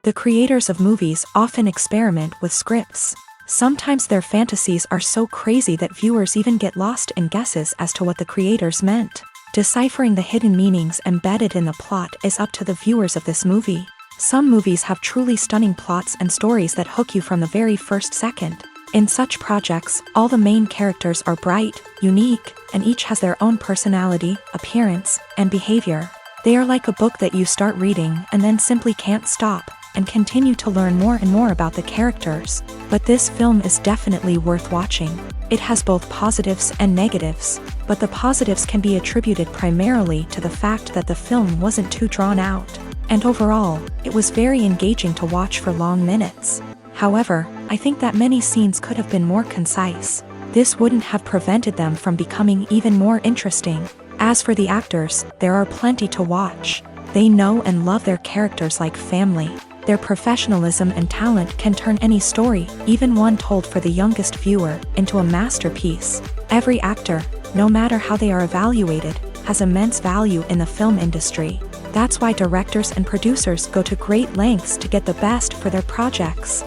The creators of movies often experiment with scripts. Sometimes their fantasies are so crazy that viewers even get lost in guesses as to what the creators meant. Deciphering the hidden meanings embedded in the plot is up to the viewers of this movie. Some movies have truly stunning plots and stories that hook you from the very first second. In such projects, all the main characters are bright, unique, and each has their own personality, appearance, and behavior. They are like a book that you start reading and then simply can't stop, and continue to learn more and more about the characters. But this film is definitely worth watching. It has both positives and negatives, but the positives can be attributed primarily to the fact that the film wasn't too drawn out, and overall, it was very engaging to watch for long minutes. However, I think that many scenes could have been more concise. This wouldn't have prevented them from becoming even more interesting. As for the actors, there are plenty to watch. They know and love their characters like family. Their professionalism and talent can turn any story, even one told for the youngest viewer, into a masterpiece. Every actor, no matter how they are evaluated, has immense value in the film industry. That's why directors and producers go to great lengths to get the best for their projects.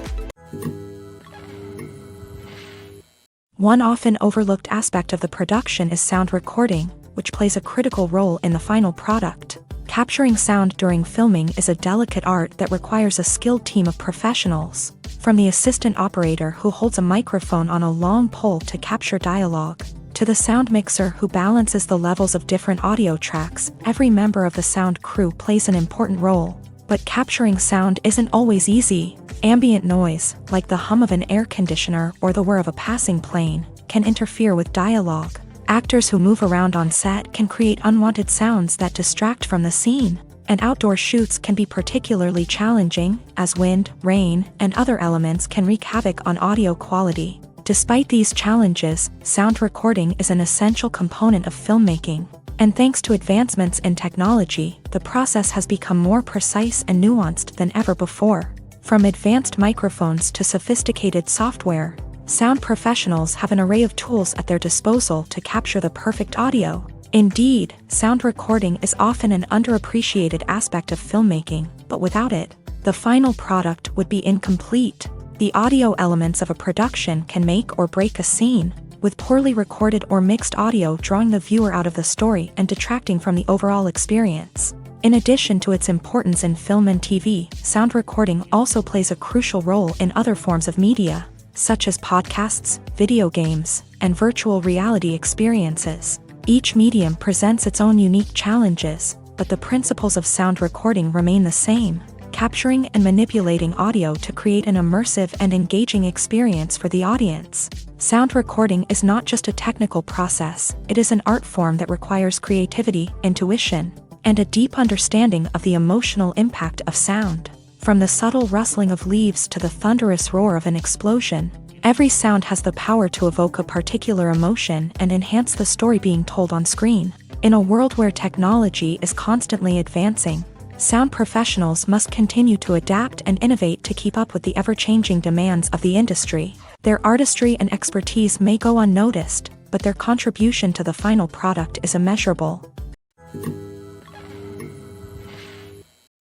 One often overlooked aspect of the production is sound recording, which plays a critical role in the final product. Capturing sound during filming is a delicate art that requires a skilled team of professionals. From the assistant operator who holds a microphone on a long pole to capture dialogue, to the sound mixer who balances the levels of different audio tracks, every member of the sound crew plays an important role. But capturing sound isn't always easy. Ambient noise, like the hum of an air conditioner or the whir of a passing plane, can interfere with dialogue. Actors who move around on set can create unwanted sounds that distract from the scene, and outdoor shoots can be particularly challenging, as wind, rain, and other elements can wreak havoc on audio quality. Despite these challenges, sound recording is an essential component of filmmaking, and thanks to advancements in technology, the process has become more precise and nuanced than ever before. From advanced microphones to sophisticated software, sound professionals have an array of tools at their disposal to capture the perfect audio. Indeed, sound recording is often an underappreciated aspect of filmmaking, but without it, the final product would be incomplete. The audio elements of a production can make or break a scene, with poorly recorded or mixed audio drawing the viewer out of the story and detracting from the overall experience. In addition to its importance in film and TV, sound recording also plays a crucial role in other forms of media, such as podcasts, video games, and virtual reality experiences. Each medium presents its own unique challenges, but the principles of sound recording remain the same, capturing and manipulating audio to create an immersive and engaging experience for the audience. Sound recording is not just a technical process, it is an art form that requires creativity, intuition, and a deep understanding of the emotional impact of sound. From the subtle rustling of leaves to the thunderous roar of an explosion, every sound has the power to evoke a particular emotion and enhance the story being told on screen. In a world where technology is constantly advancing, sound professionals must continue to adapt and innovate to keep up with the ever-changing demands of the industry. Their artistry and expertise may go unnoticed, but their contribution to the final product is immeasurable.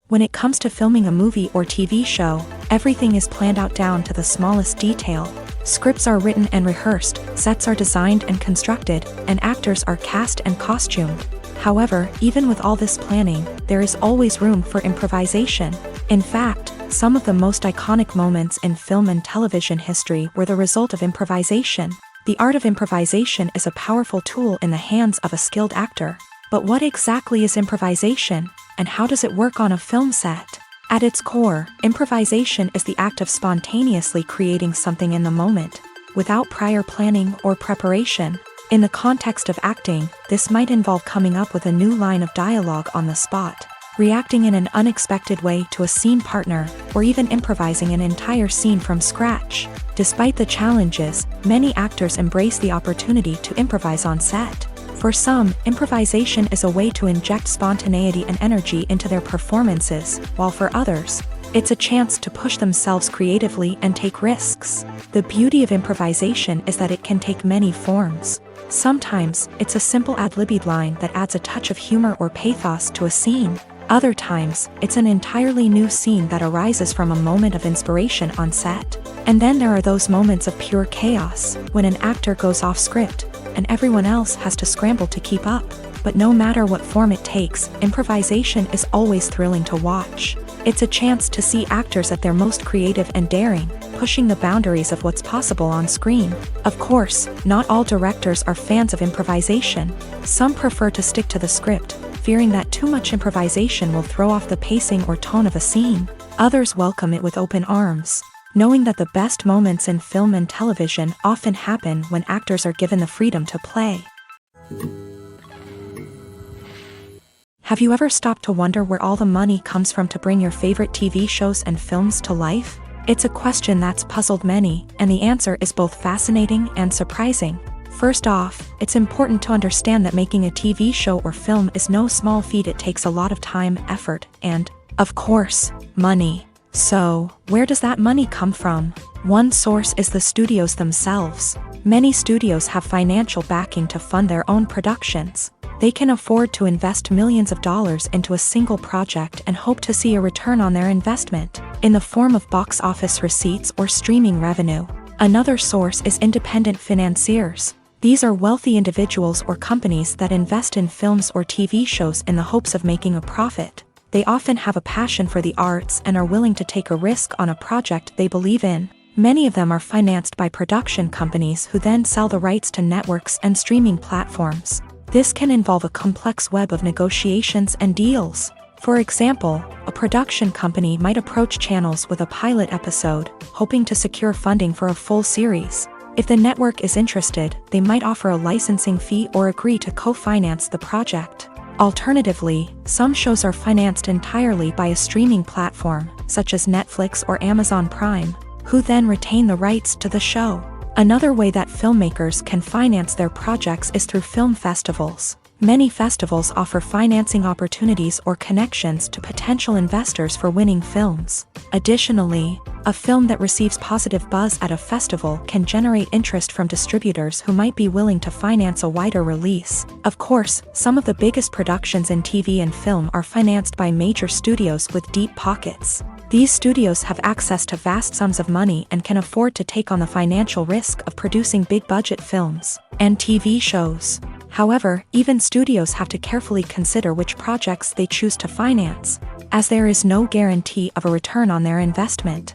When it comes to filming a movie or TV show, everything is planned out down to the smallest detail. Scripts are written and rehearsed, sets are designed and constructed, and actors are cast and costumed. However, even with all this planning, there is always room for improvisation. In fact, some of the most iconic moments in film and television history were the result of improvisation. The art of improvisation is a powerful tool in the hands of a skilled actor. But what exactly is improvisation, and how does it work on a film set? At its core, improvisation is the act of spontaneously creating something in the moment, without prior planning or preparation. In the context of acting, this might involve coming up with a new line of dialogue on the spot, reacting in an unexpected way to a scene partner, or even improvising an entire scene from scratch. Despite the challenges, many actors embrace the opportunity to improvise on set. For some, improvisation is a way to inject spontaneity and energy into their performances, while for others, it's a chance to push themselves creatively and take risks. The beauty of improvisation is that it can take many forms. Sometimes, it's a simple ad-libbed line that adds a touch of humor or pathos to a scene. Other times, it's an entirely new scene that arises from a moment of inspiration on set. And then there are those moments of pure chaos, when an actor goes off script, and everyone else has to scramble to keep up. But no matter what form it takes, improvisation is always thrilling to watch. It's a chance to see actors at their most creative and daring, pushing the boundaries of what's possible on screen. Of course, not all directors are fans of improvisation. Some prefer to stick to the script, fearing that too much improvisation will throw off the pacing or tone of a scene. Others welcome it with open arms, knowing that the best moments in film and television often happen when actors are given the freedom to play. Have you ever stopped to wonder where all the money comes from to bring your favorite TV shows and films to life? It's a question that's puzzled many, and the answer is both fascinating and surprising. First off, it's important to understand that making a TV show or film is no small feat. It takes a lot of time, effort, and, of course, money. So, where does that money come from? One source is the studios themselves. Many studios have financial backing to fund their own productions. They can afford to invest millions of dollars into a single project and hope to see a return on their investment, in the form of box office receipts or streaming revenue. Another source is independent financiers. These are wealthy individuals or companies that invest in films or TV shows in the hopes of making a profit. They often have a passion for the arts and are willing to take a risk on a project they believe in. Many of them are financed by production companies who then sell the rights to networks and streaming platforms. This can involve a complex web of negotiations and deals. For example, a production company might approach channels with a pilot episode, hoping to secure funding for a full series. If the network is interested, they might offer a licensing fee or agree to co-finance the project. Alternatively, some shows are financed entirely by a streaming platform, such as Netflix or Amazon Prime, who then retain the rights to the show. Another way that filmmakers can finance their projects is through film festivals. Many festivals offer financing opportunities or connections to potential investors for winning films. Additionally, a film that receives positive buzz at a festival can generate interest from distributors who might be willing to finance a wider release. Of course, some of the biggest productions in TV and film are financed by major studios with deep pockets. These studios have access to vast sums of money and can afford to take on the financial risk of producing big-budget films and TV shows. However, even studios have to carefully consider which projects they choose to finance, as there is no guarantee of a return on their investment.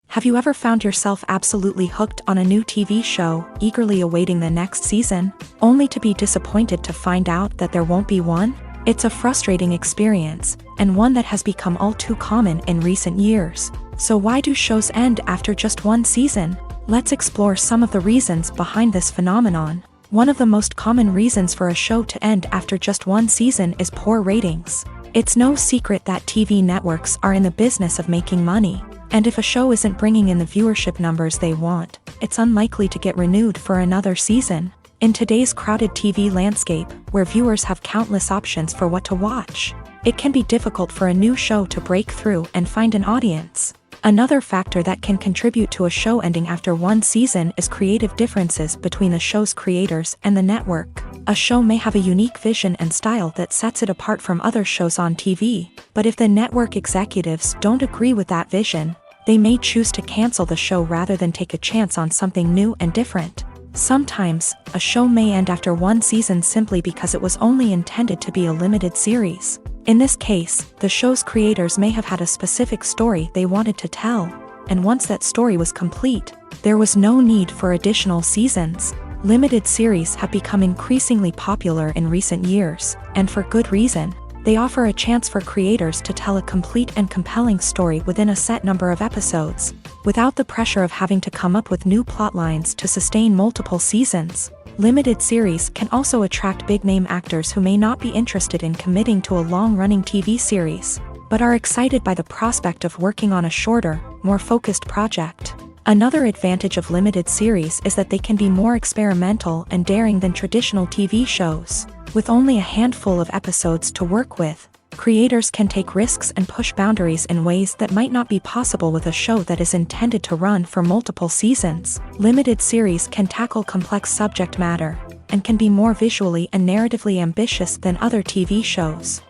Have you ever found yourself absolutely hooked on a new TV show, eagerly awaiting the next season, only to be disappointed to find out that there won't be one? It's a frustrating experience, and one that has become all too common in recent years. So why do shows end after just one season? Let's explore some of the reasons behind this phenomenon. One of the most common reasons for a show to end after just one season is poor ratings. It's no secret that TV networks are in the business of making money, and if a show isn't bringing in the viewership numbers they want, it's unlikely to get renewed for another season. In today's crowded TV landscape, where viewers have countless options for what to watch, it can be difficult for a new show to break through and find an audience. Another factor that can contribute to a show ending after one season is creative differences between the show's creators and the network. A show may have a unique vision and style that sets it apart from other shows on TV, but if the network executives don't agree with that vision, they may choose to cancel the show rather than take a chance on something new and different. Sometimes, a show may end after one season simply because it was only intended to be a limited series. In this case, the show's creators may have had a specific story they wanted to tell, and once that story was complete, there was no need for additional seasons. Limited series have become increasingly popular in recent years, and for good reason. They offer a chance for creators to tell a complete and compelling story within a set number of episodes, without the pressure of having to come up with new plotlines to sustain multiple seasons. Limited series can also attract big-name actors who may not be interested in committing to a long-running TV series, but are excited by the prospect of working on a shorter, more focused project. Another advantage of limited series is that they can be more experimental and daring than traditional TV shows. With only a handful of episodes to work with, creators can take risks and push boundaries in ways that might not be possible with a show that is intended to run for multiple seasons. Limited series can tackle complex subject matter, and can be more visually and narratively ambitious than other TV shows.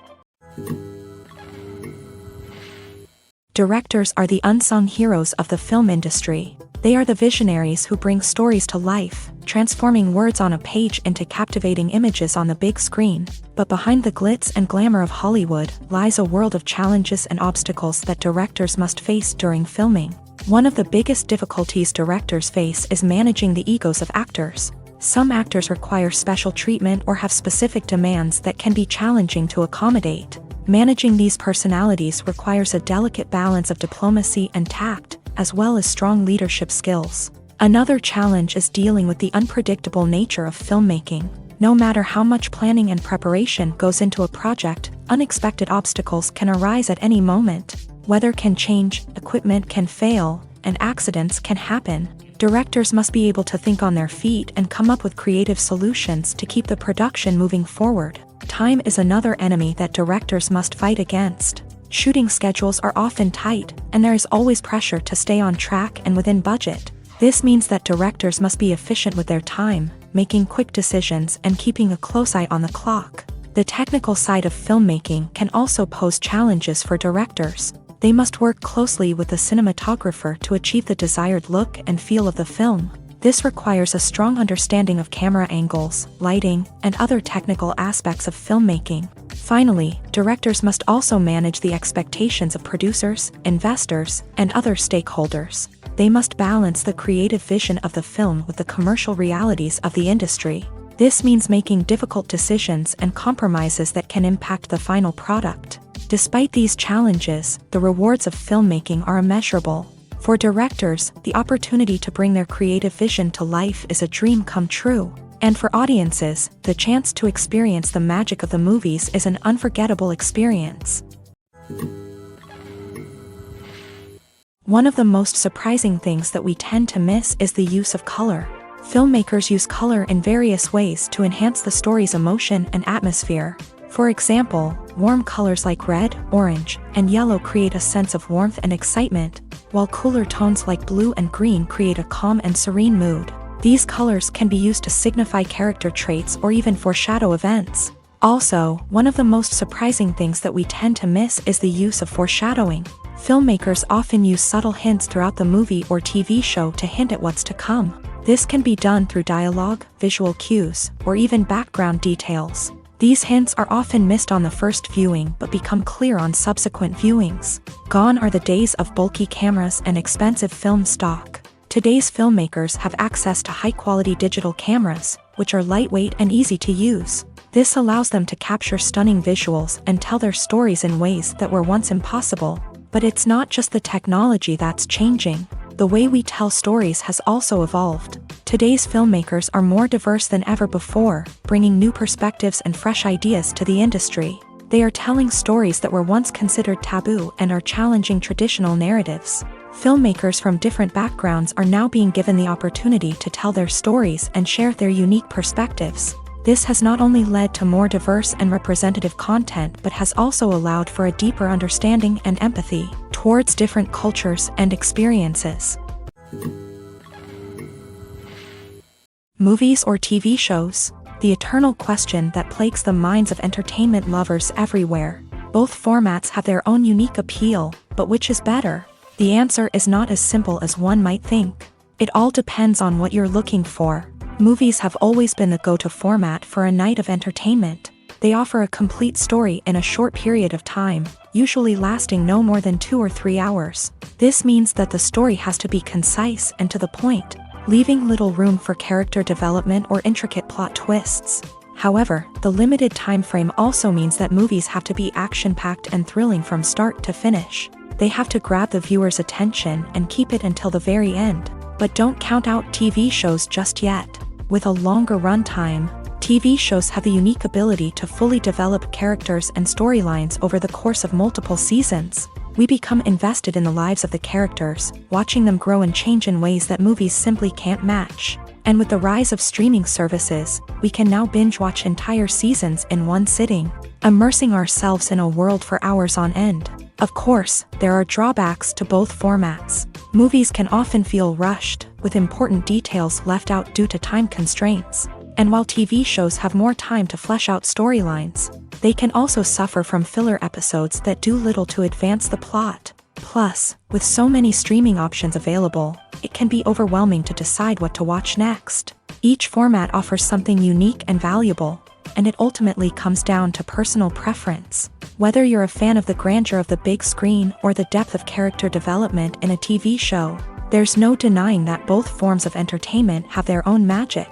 Directors are the unsung heroes of the film industry. They are the visionaries who bring stories to life, transforming words on a page into captivating images on the big screen. But behind the glitz and glamour of Hollywood lies a world of challenges and obstacles that directors must face during filming. One of the biggest difficulties directors face is managing the egos of actors. Some actors require special treatment or have specific demands that can be challenging to accommodate. Managing these personalities requires a delicate balance of diplomacy and tact, as well as strong leadership skills. Another challenge is dealing with the unpredictable nature of filmmaking. No matter how much planning and preparation goes into a project, unexpected obstacles can arise at any moment. Weather can change, equipment can fail, and accidents can happen. Directors must be able to think on their feet and come up with creative solutions to keep the production moving forward. Time is another enemy that directors must fight against. Shooting schedules are often tight, and there is always pressure to stay on track and within budget. This means that directors must be efficient with their time, making quick decisions and keeping a close eye on the clock. The technical side of filmmaking can also pose challenges for directors. They must work closely with the cinematographer to achieve the desired look and feel of the film. This requires a strong understanding of camera angles, lighting, and other technical aspects of filmmaking. Finally, directors must also manage the expectations of producers, investors, and other stakeholders. They must balance the creative vision of the film with the commercial realities of the industry. This means making difficult decisions and compromises that can impact the final product. Despite these challenges, the rewards of filmmaking are immeasurable. For directors, the opportunity to bring their creative vision to life is a dream come true. And for audiences, the chance to experience the magic of the movies is an unforgettable experience. One of the most surprising things that we tend to miss is the use of color. Filmmakers use color in various ways to enhance the story's emotion and atmosphere. For example, warm colors like red, orange, and yellow create a sense of warmth and excitement, while cooler tones like blue and green create a calm and serene mood. These colors can be used to signify character traits or even foreshadow events. Also, one of the most surprising things that we tend to miss is the use of foreshadowing. Filmmakers often use subtle hints throughout the movie or TV show to hint at what's to come. This can be done through dialogue, visual cues, or even background details. These hints are often missed on the first viewing but become clear on subsequent viewings. Gone are the days of bulky cameras and expensive film stock. Today's filmmakers have access to high-quality digital cameras, which are lightweight and easy to use. This allows them to capture stunning visuals and tell their stories in ways that were once impossible. But it's not just the technology that's changing. The way we tell stories has also evolved. Today's filmmakers are more diverse than ever before, bringing new perspectives and fresh ideas to the industry. They are telling stories that were once considered taboo and are challenging traditional narratives. Filmmakers from different backgrounds are now being given the opportunity to tell their stories and share their unique perspectives. This has not only led to more diverse and representative content but has also allowed for a deeper understanding and empathy towards different cultures and experiences. Movies or TV shows? The eternal question that plagues the minds of entertainment lovers everywhere. Both formats have their own unique appeal, but which is better? The answer is not as simple as one might think. It all depends on what you're looking for. Movies have always been the go-to format for a night of entertainment. They offer a complete story in a short period of time, usually lasting no more than 2 or 3 hours. This means that the story has to be concise and to the point, leaving little room for character development or intricate plot twists. However, the limited time frame also means that movies have to be action-packed and thrilling from start to finish. They have to grab the viewer's attention and keep it until the very end. But don't count out TV shows just yet. With a longer runtime, TV shows have the unique ability to fully develop characters and storylines over the course of multiple seasons. We become invested in the lives of the characters, watching them grow and change in ways that movies simply can't match. And with the rise of streaming services, we can now binge-watch entire seasons in one sitting, immersing ourselves in a world for hours on end. Of course, there are drawbacks to both formats. Movies can often feel rushed, with important details left out due to time constraints. And while TV shows have more time to flesh out storylines, they can also suffer from filler episodes that do little to advance the plot. Plus, with so many streaming options available, it can be overwhelming to decide what to watch next. Each format offers something unique and valuable, and it ultimately comes down to personal preference. Whether you're a fan of the grandeur of the big screen or the depth of character development in a TV show, there's no denying that both forms of entertainment have their own magic.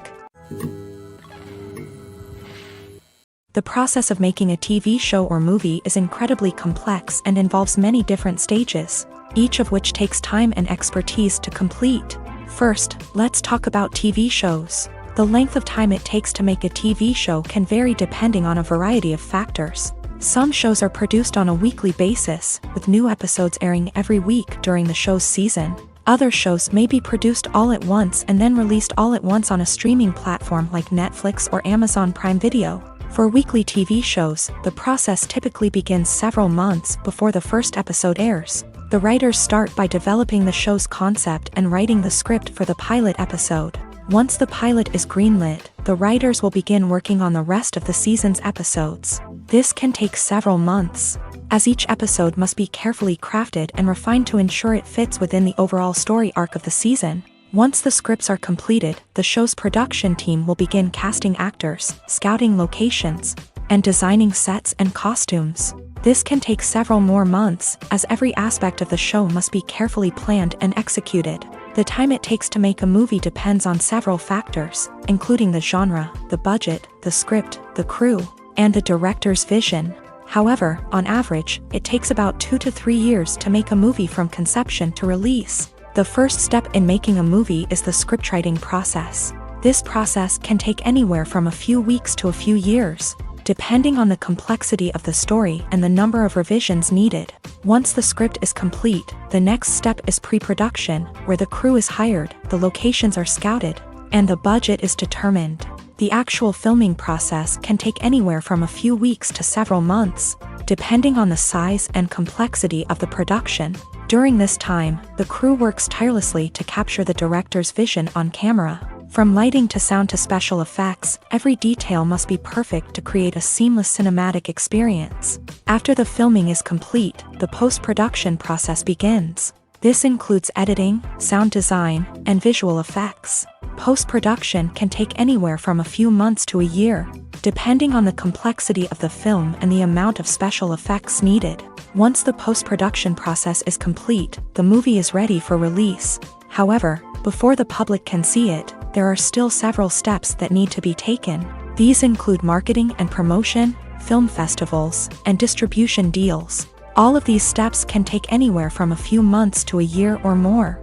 The process of making a TV show or movie is incredibly complex and involves many different stages, each of which takes time and expertise to complete. First, let's talk about TV shows. The length of time it takes to make a TV show can vary depending on a variety of factors. Some shows are produced on a weekly basis, with new episodes airing every week during the show's season. Other shows may be produced all at once and then released all at once on a streaming platform like Netflix or Amazon Prime Video. For weekly TV shows, the process typically begins several months before the first episode airs. The writers start by developing the show's concept and writing the script for the pilot episode. Once the pilot is greenlit, the writers will begin working on the rest of the season's episodes. This can take several months, as each episode must be carefully crafted and refined to ensure it fits within the overall story arc of the season. Once the scripts are completed, the show's production team will begin casting actors, scouting locations, and designing sets and costumes. This can take several more months, as every aspect of the show must be carefully planned and executed. The time it takes to make a movie depends on several factors, including the genre, the budget, the script, the crew, and the director's vision. However, on average, it takes about 2 to 3 years to make a movie from conception to release. The first step in making a movie is the scriptwriting process. This process can take anywhere from a few weeks to a few years, depending on the complexity of the story and the number of revisions needed. Once the script is complete, the next step is pre-production, where the crew is hired, the locations are scouted, and the budget is determined. The actual filming process can take anywhere from a few weeks to several months, depending on the size and complexity of the production. During this time, the crew works tirelessly to capture the director's vision on camera. From lighting to sound to special effects, every detail must be perfect to create a seamless cinematic experience. After the filming is complete, the post-production process begins. This includes editing, sound design, and visual effects. Post-production can take anywhere from a few months to a year, depending on the complexity of the film and the amount of special effects needed. Once the post-production process is complete, the movie is ready for release. However, before the public can see it, there are still several steps that need to be taken. These include marketing and promotion, film festivals, and distribution deals. All of these steps can take anywhere from a few months to a year or more.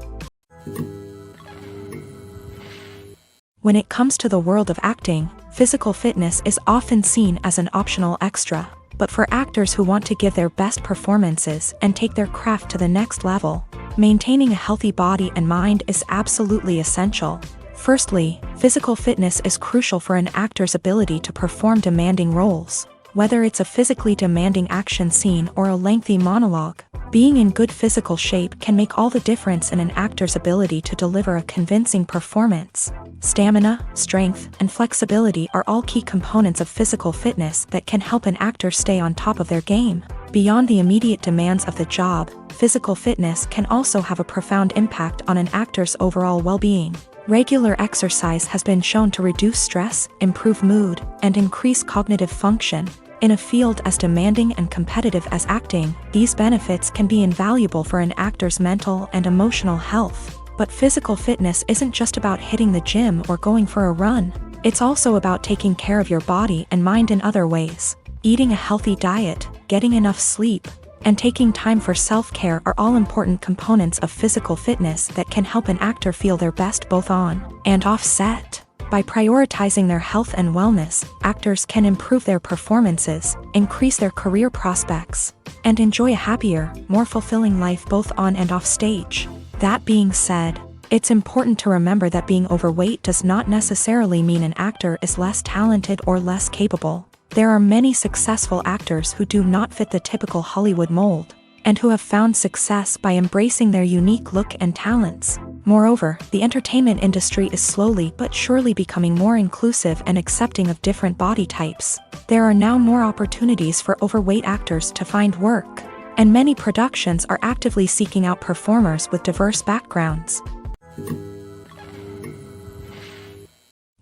When it comes to the world of acting, physical fitness is often seen as an optional extra. But for actors who want to give their best performances and take their craft to the next level, maintaining a healthy body and mind is absolutely essential. Firstly, physical fitness is crucial for an actor's ability to perform demanding roles. Whether it's a physically demanding action scene or a lengthy monologue, being in good physical shape can make all the difference in an actor's ability to deliver a convincing performance. Stamina, strength, and flexibility are all key components of physical fitness that can help an actor stay on top of their game. Beyond the immediate demands of the job, physical fitness can also have a profound impact on an actor's overall well-being. Regular exercise has been shown to reduce stress, improve mood, and increase cognitive function. In a field as demanding and competitive as acting, these benefits can be invaluable for an actor's mental and emotional health. But physical fitness isn't just about hitting the gym or going for a run. It's also about taking care of your body and mind in other ways. Eating a healthy diet, getting enough sleep, and taking time for self-care are all important components of physical fitness that can help an actor feel their best both on and off set. By prioritizing their health and wellness, actors can improve their performances, increase their career prospects, and enjoy a happier, more fulfilling life both on and off stage. That being said, it's important to remember that being overweight does not necessarily mean an actor is less talented or less capable. There are many successful actors who do not fit the typical Hollywood mold, and who have found success by embracing their unique look and talents. Moreover, the entertainment industry is slowly but surely becoming more inclusive and accepting of different body types. There are now more opportunities for overweight actors to find work, and many productions are actively seeking out performers with diverse backgrounds.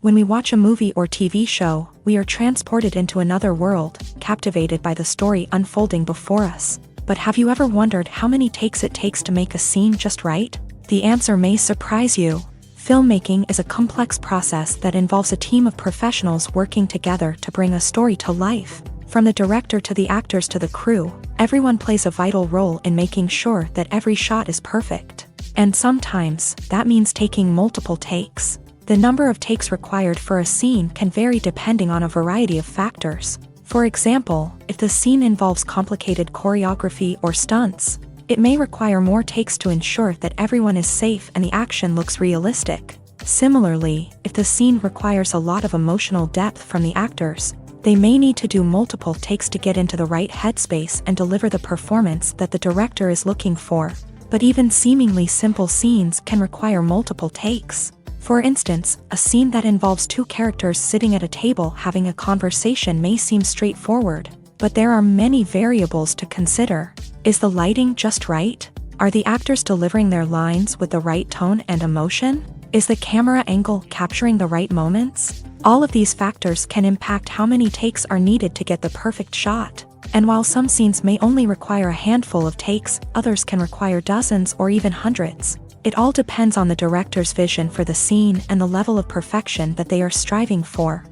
When we watch a movie or TV show, we are transported into another world, captivated by the story unfolding before us. But have you ever wondered how many takes it takes to make a scene just right? The answer may surprise you. Filmmaking is a complex process that involves a team of professionals working together to bring a story to life. From the director to the actors to the crew, everyone plays a vital role in making sure that every shot is perfect. And sometimes, that means taking multiple takes. The number of takes required for a scene can vary depending on a variety of factors. For example, if the scene involves complicated choreography or stunts, it may require more takes to ensure that everyone is safe and the action looks realistic. Similarly, if the scene requires a lot of emotional depth from the actors, they may need to do multiple takes to get into the right headspace and deliver the performance that the director is looking for. But even seemingly simple scenes can require multiple takes. For instance, a scene that involves two characters sitting at a table having a conversation may seem straightforward, but there are many variables to consider. Is the lighting just right? Are the actors delivering their lines with the right tone and emotion? Is the camera angle capturing the right moments? All of these factors can impact how many takes are needed to get the perfect shot. And while some scenes may only require a handful of takes, others can require dozens or even hundreds. It all depends on the director's vision for the scene and the level of perfection that they are striving for.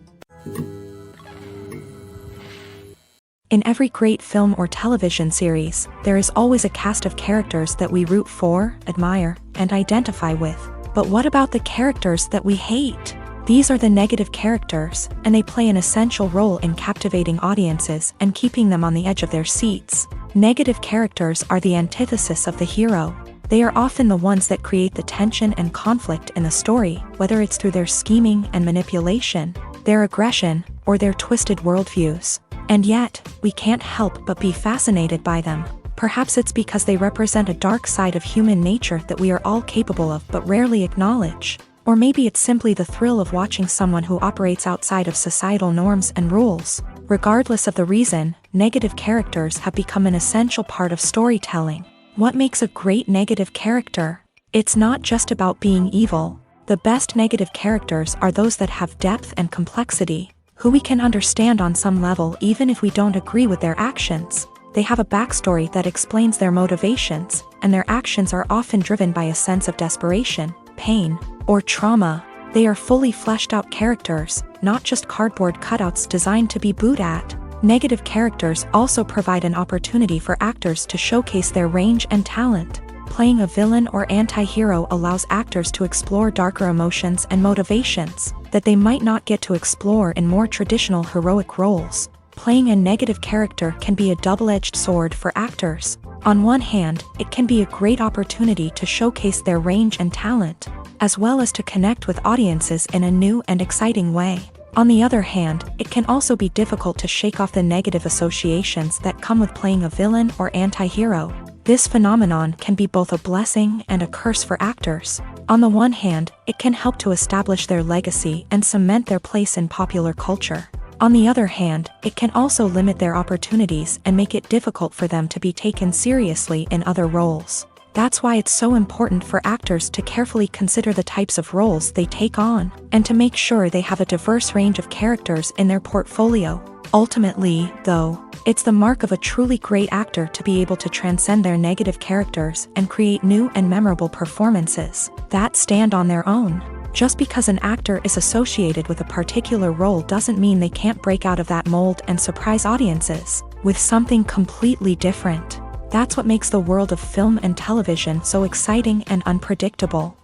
In every great film or television series, there is always a cast of characters that we root for, admire, and identify with. But what about the characters that we hate? These are the negative characters, and they play an essential role in captivating audiences and keeping them on the edge of their seats. Negative characters are the antithesis of the hero. They are often the ones that create the tension and conflict in the story, whether it's through their scheming and manipulation, their aggression, or their twisted worldviews. And yet, we can't help but be fascinated by them. Perhaps it's because they represent a dark side of human nature that we are all capable of but rarely acknowledge. Or maybe it's simply the thrill of watching someone who operates outside of societal norms and rules. Regardless of the reason, negative characters have become an essential part of storytelling. What makes a great negative character? It's not just about being evil. The best negative characters are those that have depth and complexity, who we can understand on some level even if we don't agree with their actions. They have a backstory that explains their motivations, and their actions are often driven by a sense of desperation, pain, or trauma. They are fully fleshed out characters, not just cardboard cutouts designed to be booed at. Negative characters also provide an opportunity for actors to showcase their range and talent. Playing a villain or anti-hero allows actors to explore darker emotions and motivations that they might not get to explore in more traditional heroic roles. Playing a negative character can be a double-edged sword for actors. On one hand, it can be a great opportunity to showcase their range and talent, as well as to connect with audiences in a new and exciting way. On the other hand, it can also be difficult to shake off the negative associations that come with playing a villain or anti-hero. This phenomenon can be both a blessing and a curse for actors. On the one hand, it can help to establish their legacy and cement their place in popular culture. On the other hand, it can also limit their opportunities and make it difficult for them to be taken seriously in other roles. That's why it's so important for actors to carefully consider the types of roles they take on, and to make sure they have a diverse range of characters in their portfolio. Ultimately, though, it's the mark of a truly great actor to be able to transcend their negative characters and create new and memorable performances that stand on their own. Just because an actor is associated with a particular role doesn't mean they can't break out of that mold and surprise audiences with something completely different. That's what makes the world of film and television so exciting and unpredictable.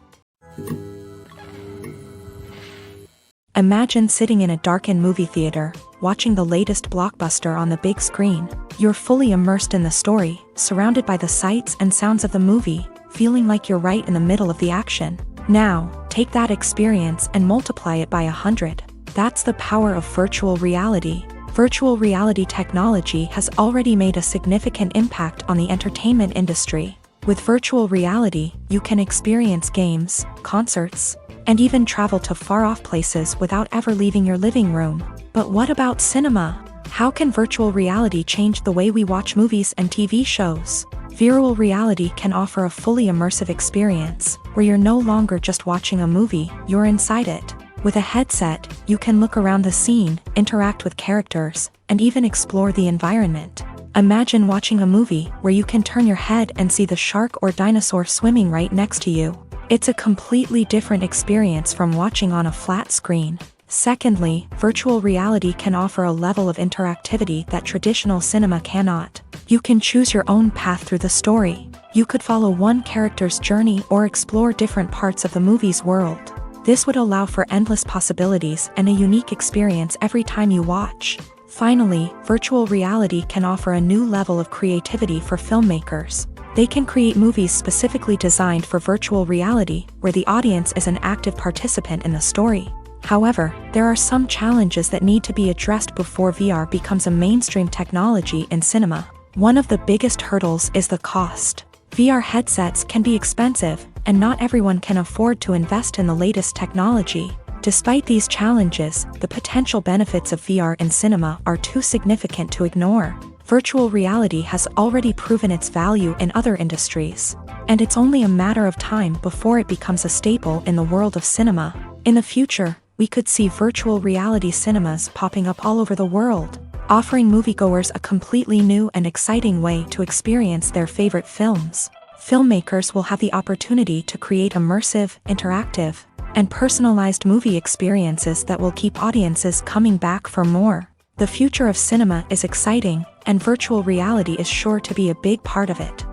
Imagine sitting in a darkened movie theater, watching the latest blockbuster on the big screen. You're fully immersed in the story, surrounded by the sights and sounds of the movie, feeling like you're right in the middle of the action. Now, take that experience and multiply it by 100. That's the power of virtual reality. Virtual reality technology has already made a significant impact on the entertainment industry. With virtual reality, you can experience games, concerts, and even travel to far-off places without ever leaving your living room. But what about cinema? How can virtual reality change the way we watch movies and TV shows? Virtual reality can offer a fully immersive experience, where you're no longer just watching a movie, you're inside it. With a headset, you can look around the scene, interact with characters, and even explore the environment. Imagine watching a movie where you can turn your head and see the shark or dinosaur swimming right next to you. It's a completely different experience from watching on a flat screen. Secondly, virtual reality can offer a level of interactivity that traditional cinema cannot. You can choose your own path through the story. You could follow one character's journey or explore different parts of the movie's world. This would allow for endless possibilities and a unique experience every time you watch. Finally, virtual reality can offer a new level of creativity for filmmakers. They can create movies specifically designed for virtual reality, where the audience is an active participant in the story. However, there are some challenges that need to be addressed before VR becomes a mainstream technology in cinema. One of the biggest hurdles is the cost. VR headsets can be expensive, and not everyone can afford to invest in the latest technology. Despite these challenges, the potential benefits of VR in cinema are too significant to ignore. Virtual reality has already proven its value in other industries, and it's only a matter of time before it becomes a staple in the world of cinema. In the future, we could see virtual reality cinemas popping up all over the world, offering moviegoers a completely new and exciting way to experience their favorite films. Filmmakers will have the opportunity to create immersive, interactive, and personalized movie experiences that will keep audiences coming back for more. The future of cinema is exciting, and virtual reality is sure to be a big part of it.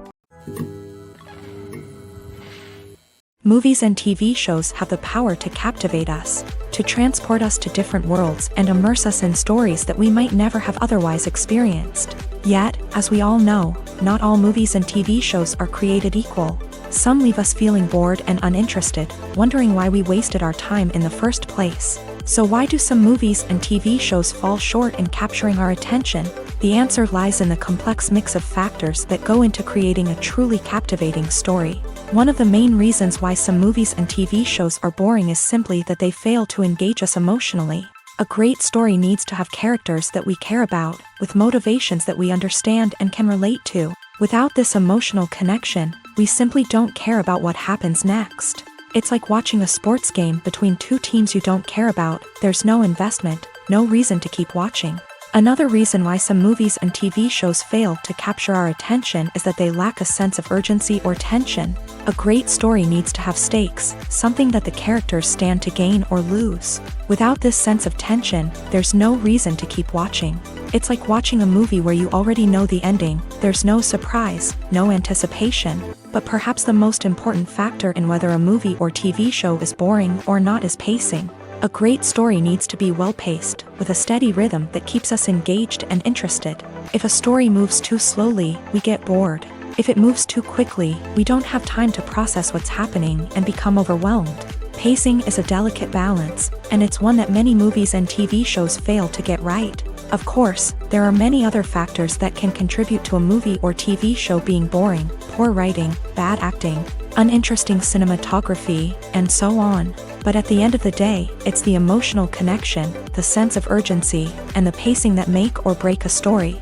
Movies and TV shows have the power to captivate us, to transport us to different worlds and immerse us in stories that we might never have otherwise experienced. Yet, as we all know, not all movies and TV shows are created equal. Some leave us feeling bored and uninterested, wondering why we wasted our time in the first place. So why do some movies and TV shows fall short in capturing our attention? The answer lies in the complex mix of factors that go into creating a truly captivating story. One of the main reasons why some movies and TV shows are boring is simply that they fail to engage us emotionally. A great story needs to have characters that we care about, with motivations that we understand and can relate to. Without this emotional connection, we simply don't care about what happens next. It's like watching a sports game between two teams you don't care about. There's no investment, no reason to keep watching. Another reason why some movies and TV shows fail to capture our attention is that they lack a sense of urgency or tension. A great story needs to have stakes, something that the characters stand to gain or lose. Without this sense of tension, there's no reason to keep watching. It's like watching a movie where you already know the ending. There's no surprise, no anticipation. But perhaps the most important factor in whether a movie or TV show is boring or not is pacing. A great story needs to be well-paced, with a steady rhythm that keeps us engaged and interested. If a story moves too slowly, we get bored. If it moves too quickly, we don't have time to process what's happening and become overwhelmed. Pacing is a delicate balance, and it's one that many movies and TV shows fail to get right. Of course, there are many other factors that can contribute to a movie or TV show being boring: poor writing, bad acting, uninteresting cinematography, and so on. But at the end of the day, it's the emotional connection, the sense of urgency, and the pacing that make or break a story.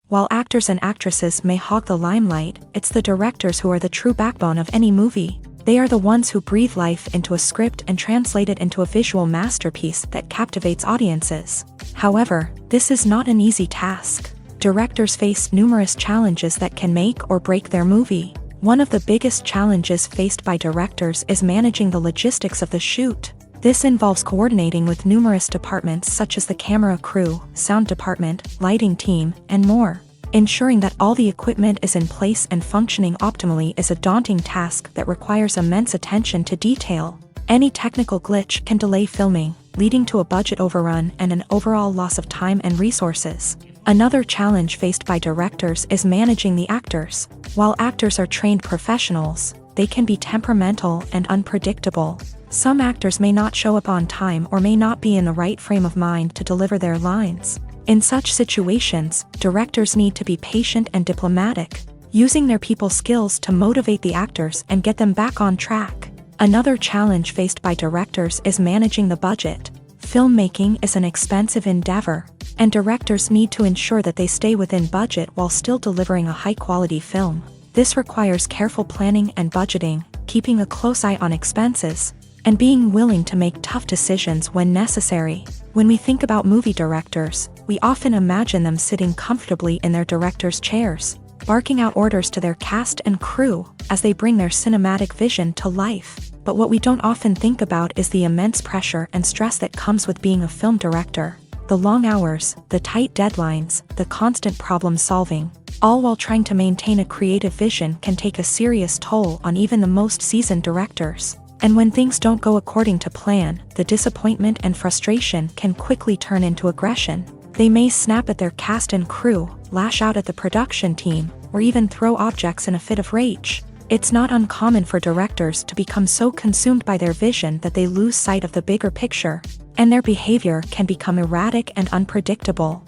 While actors and actresses may hog the limelight, it's the directors who are the true backbone of any movie. They are the ones who breathe life into a script and translate it into a visual masterpiece that captivates audiences. However, this is not an easy task. Directors face numerous challenges that can make or break their movie. One of the biggest challenges faced by directors is managing the logistics of the shoot. This involves coordinating with numerous departments such as the camera crew, sound department, lighting team, and more. Ensuring that all the equipment is in place and functioning optimally is a daunting task that requires immense attention to detail. Any technical glitch can delay filming, leading to a budget overrun and an overall loss of time and resources. Another challenge faced by directors is managing the actors. While actors are trained professionals, they can be temperamental and unpredictable. Some actors may not show up on time or may not be in the right frame of mind to deliver their lines. In such situations, directors need to be patient and diplomatic, using their people skills to motivate the actors and get them back on track. Another challenge faced by directors is managing the budget. Filmmaking is an expensive endeavor, and directors need to ensure that they stay within budget while still delivering a high-quality film. This requires careful planning and budgeting, keeping a close eye on expenses, and being willing to make tough decisions when necessary. When we think about movie directors, we often imagine them sitting comfortably in their director's chairs, barking out orders to their cast and crew as they bring their cinematic vision to life. But what we don't often think about is the immense pressure and stress that comes with being a film director. The long hours, the tight deadlines, the constant problem solving, all while trying to maintain a creative vision can take a serious toll on even the most seasoned directors. And when things don't go according to plan, the disappointment and frustration can quickly turn into aggression. They may snap at their cast and crew, lash out at the production team, or even throw objects in a fit of rage. It's not uncommon for directors to become so consumed by their vision that they lose sight of the bigger picture, and their behavior can become erratic and unpredictable.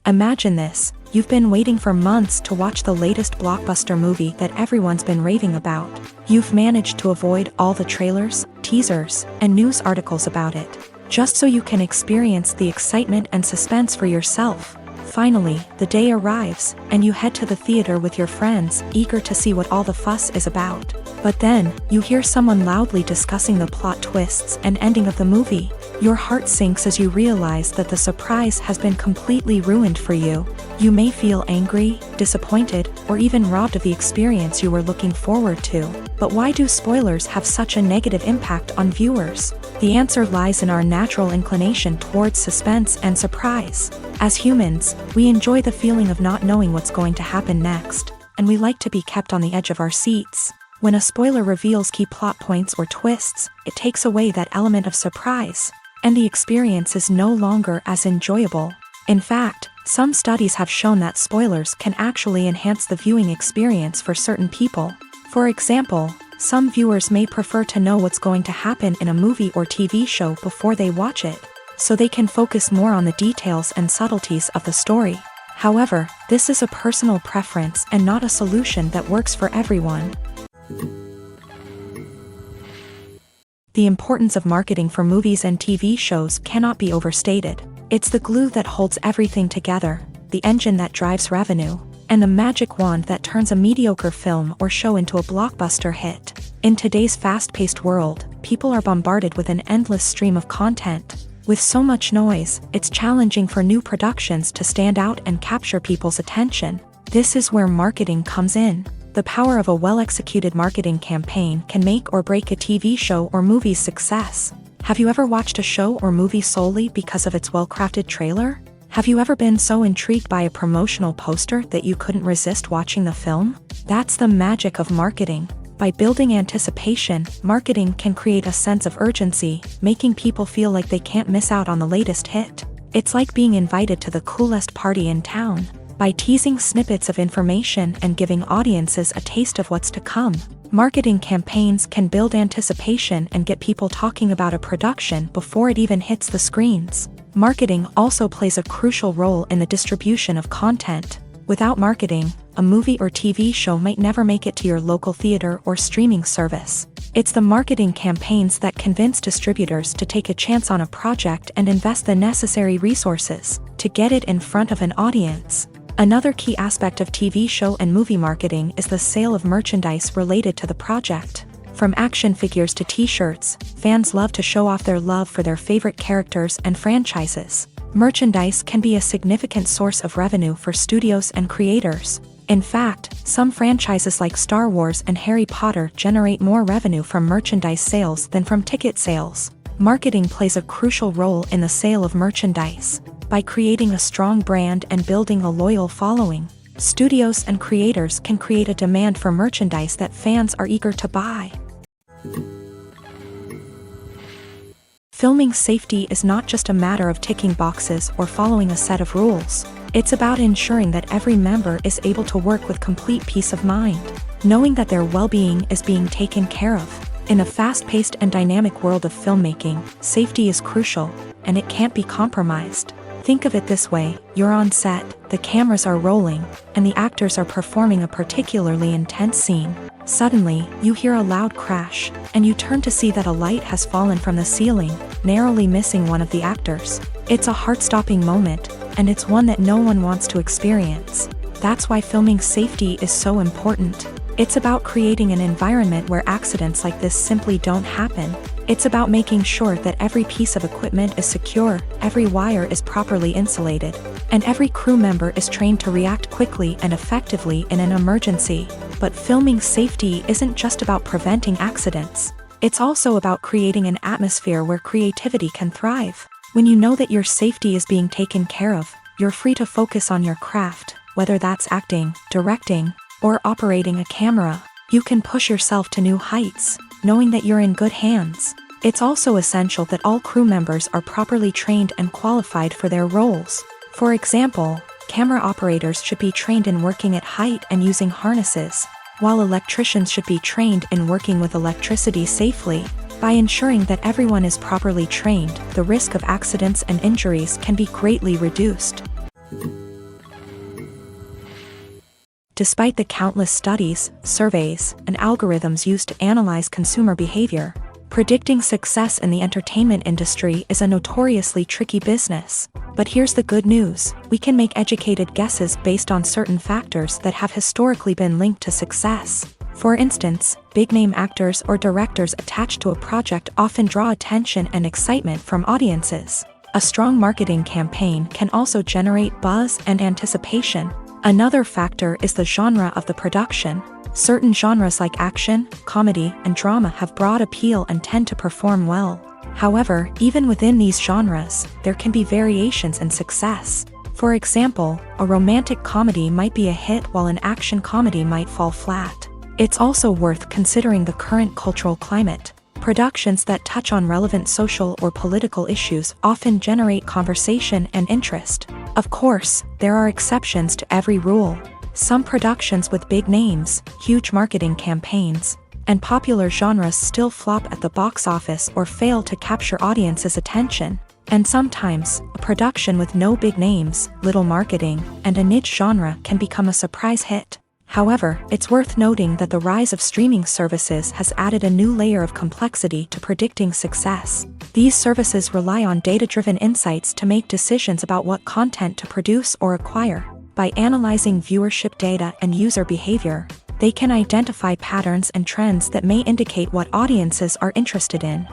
Imagine this: you've been waiting for months to watch the latest blockbuster movie that everyone's been raving about. You've managed to avoid all the trailers, teasers, and news articles about it, just so you can experience the excitement and suspense for yourself. Finally, the day arrives, and you head to the theater with your friends, eager to see what all the fuss is about. But then, you hear someone loudly discussing the plot twists and ending of the movie. Your heart sinks as you realize that the surprise has been completely ruined for you. You may feel angry, disappointed, or even robbed of the experience you were looking forward to. But why do spoilers have such a negative impact on viewers? The answer lies in our natural inclination towards suspense and surprise. As humans, we enjoy the feeling of not knowing what's going to happen next, and we like to be kept on the edge of our seats. When a spoiler reveals key plot points or twists, it takes away that element of surprise, and the experience is no longer as enjoyable. In fact, some studies have shown that spoilers can actually enhance the viewing experience for certain people. For example, some viewers may prefer to know what's going to happen in a movie or TV show before they watch it, so they can focus more on the details and subtleties of the story. However, this is a personal preference and not a solution that works for everyone. The importance of marketing for movies and TV shows cannot be overstated. It's the glue that holds everything together, the engine that drives revenue, and the magic wand that turns a mediocre film or show into a blockbuster hit. In today's fast-paced world, people are bombarded with an endless stream of content. With so much noise, it's challenging for new productions to stand out and capture people's attention. This is where marketing comes in. The power of a well-executed marketing campaign can make or break a TV show or movie's success. Have you ever watched a show or movie solely because of its well-crafted trailer? Have you ever been so intrigued by a promotional poster that you couldn't resist watching the film? That's the magic of marketing. By building anticipation, marketing can create a sense of urgency, making people feel like they can't miss out on the latest hit. It's like being invited to the coolest party in town. By teasing snippets of information and giving audiences a taste of what's to come, marketing campaigns can build anticipation and get people talking about a production before it even hits the screens. Marketing also plays a crucial role in the distribution of content. Without marketing, a movie or TV show might never make it to your local theater or streaming service. It's the marketing campaigns that convince distributors to take a chance on a project and invest the necessary resources to get it in front of an audience. Another key aspect of TV show and movie marketing is the sale of merchandise related to the project. From action figures to t-shirts, fans love to show off their love for their favorite characters and franchises. Merchandise can be a significant source of revenue for studios and creators. In fact, some franchises like Star Wars and Harry Potter generate more revenue from merchandise sales than from ticket sales. Marketing plays a crucial role in the sale of merchandise. By creating a strong brand and building a loyal following, studios and creators can create a demand for merchandise that fans are eager to buy. Filming safety is not just a matter of ticking boxes or following a set of rules. It's about ensuring that every member is able to work with complete peace of mind, knowing that their well-being is being taken care of. In a fast-paced and dynamic world of filmmaking, safety is crucial. and it can't be compromised. Think of it this way, you're on set, the cameras are rolling, and the actors are performing a particularly intense scene. Suddenly, you hear a loud crash, and you turn to see that a light has fallen from the ceiling, narrowly missing one of the actors. It's a heart-stopping moment, and it's one that no one wants to experience. That's why filming safety is so important. It's about creating an environment where accidents like this simply don't happen. It's about making sure that every piece of equipment is secure, every wire is properly insulated, and every crew member is trained to react quickly and effectively in an emergency. But filming safety isn't just about preventing accidents. It's also about creating an atmosphere where creativity can thrive. When you know that your safety is being taken care of, you're free to focus on your craft, whether that's acting, directing, or operating a camera. You can push yourself to new heights, knowing that you're in good hands. It's also essential that all crew members are properly trained and qualified for their roles. For example, camera operators should be trained in working at height and using harnesses, while electricians should be trained in working with electricity safely. By ensuring that everyone is properly trained, the risk of accidents and injuries can be greatly reduced. Despite the countless studies, surveys, and algorithms used to analyze consumer behavior, predicting success in the entertainment industry is a notoriously tricky business. But here's the good news, we can make educated guesses based on certain factors that have historically been linked to success. For instance, big-name actors or directors attached to a project often draw attention and excitement from audiences. A strong marketing campaign can also generate buzz and anticipation. Another factor is the genre of the production. Certain genres like action, comedy, and drama have broad appeal and tend to perform well. However, even within these genres, there can be variations in success. For example, a romantic comedy might be a hit while an action comedy might fall flat. It's also worth considering the current cultural climate. Productions that touch on relevant social or political issues often generate conversation and interest. Of course, there are exceptions to every rule. Some productions with big names, huge marketing campaigns, and popular genres still flop at the box office or fail to capture audiences' attention. And sometimes, a production with no big names, little marketing, and a niche genre can become a surprise hit. However, it's worth noting that the rise of streaming services has added a new layer of complexity to predicting success. These services rely on data-driven insights to make decisions about what content to produce or acquire. By analyzing viewership data and user behavior, they can identify patterns and trends that may indicate what audiences are interested in.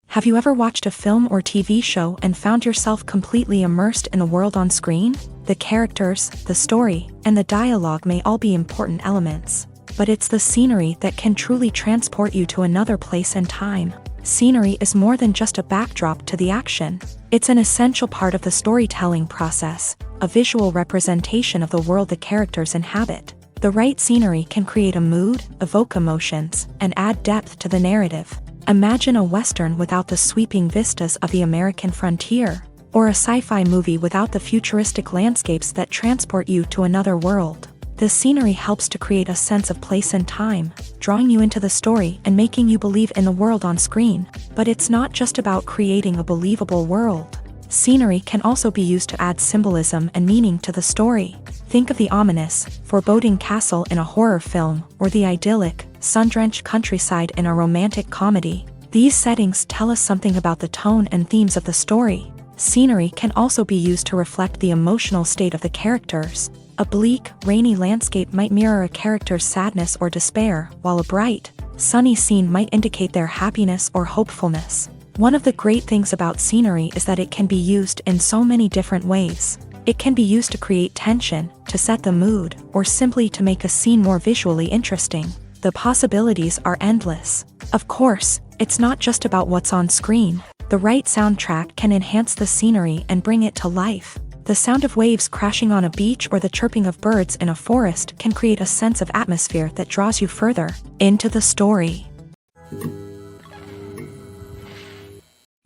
Have you ever watched a film or TV show and found yourself completely immersed in the world on screen? The characters, the story, and the dialogue may all be important elements, but it's the scenery that can truly transport you to another place and time. Scenery is more than just a backdrop to the action. It's an essential part of the storytelling process, a visual representation of the world the characters inhabit. The right scenery can create a mood, evoke emotions, and add depth to the narrative. Imagine a Western without the sweeping vistas of the American frontier, or a sci-fi movie without the futuristic landscapes that transport you to another world. The scenery helps to create a sense of place and time, drawing you into the story and making you believe in the world on screen. But it's not just about creating a believable world. Scenery can also be used to add symbolism and meaning to the story. Think of the ominous, foreboding castle in a horror film, or the idyllic, sun-drenched countryside in a romantic comedy. These settings tell us something about the tone and themes of the story. Scenery can also be used to reflect the emotional state of the characters. A bleak, rainy landscape might mirror a character's sadness or despair, while a bright, sunny scene might indicate their happiness or hopefulness. One of the great things about scenery is that it can be used in so many different ways. It can be used to create tension, to set the mood, or simply to make a scene more visually interesting. The possibilities are endless. Of course, it's not just about what's on screen. The right soundtrack can enhance the scenery and bring it to life. The sound of waves crashing on a beach or the chirping of birds in a forest can create a sense of atmosphere that draws you further into the story.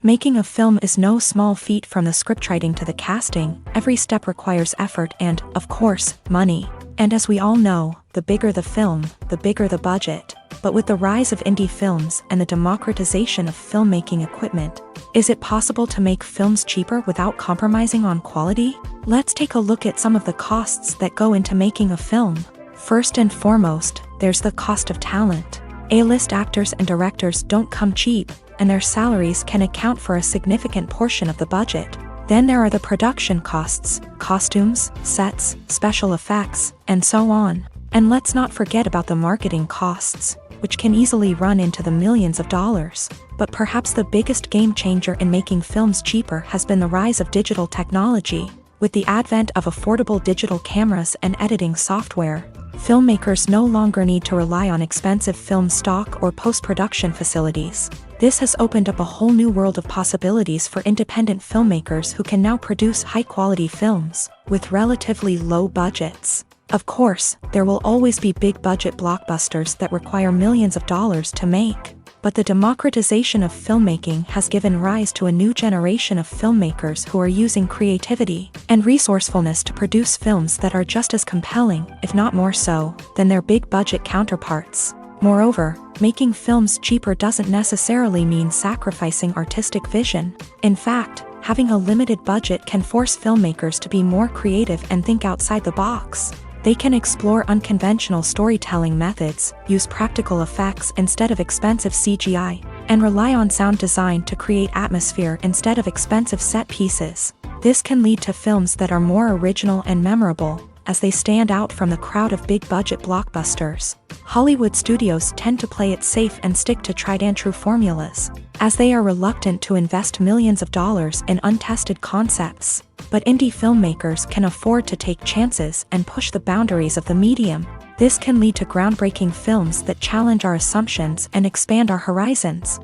Making a film is no small feat. From the scriptwriting to the casting, every step requires effort and, of course, money. And as we all know, the bigger the film, the bigger the budget. But with the rise of indie films and the democratization of filmmaking equipment, is it possible to make films cheaper without compromising on quality? Let's take a look at some of the costs that go into making a film. First and foremost, there's the cost of talent. A-list actors and directors don't come cheap, and their salaries can account for a significant portion of the budget. Then there are the production costs, costumes, sets, special effects, and so on. And let's not forget about the marketing costs, which can easily run into the millions of dollars. But perhaps the biggest game changer in making films cheaper has been the rise of digital technology. With the advent of affordable digital cameras and editing software, filmmakers no longer need to rely on expensive film stock or post-production facilities. This has opened up a whole new world of possibilities for independent filmmakers who can now produce high-quality films with relatively low budgets. Of course, there will always be big-budget blockbusters that require millions of dollars to make. But the democratization of filmmaking has given rise to a new generation of filmmakers who are using creativity and resourcefulness to produce films that are just as compelling, if not more so, than their big-budget counterparts. Moreover, making films cheaper doesn't necessarily mean sacrificing artistic vision. In fact, having a limited budget can force filmmakers to be more creative and think outside the box. They can explore unconventional storytelling methods, use practical effects instead of expensive CGI, and rely on sound design to create atmosphere instead of expensive set pieces. This can lead to films that are more original and memorable, as they stand out from the crowd of big-budget blockbusters. Hollywood studios tend to play it safe and stick to tried-and-true formulas, as they are reluctant to invest millions of dollars in untested concepts. But indie filmmakers can afford to take chances and push the boundaries of the medium. This can lead to groundbreaking films that challenge our assumptions and expand our horizons.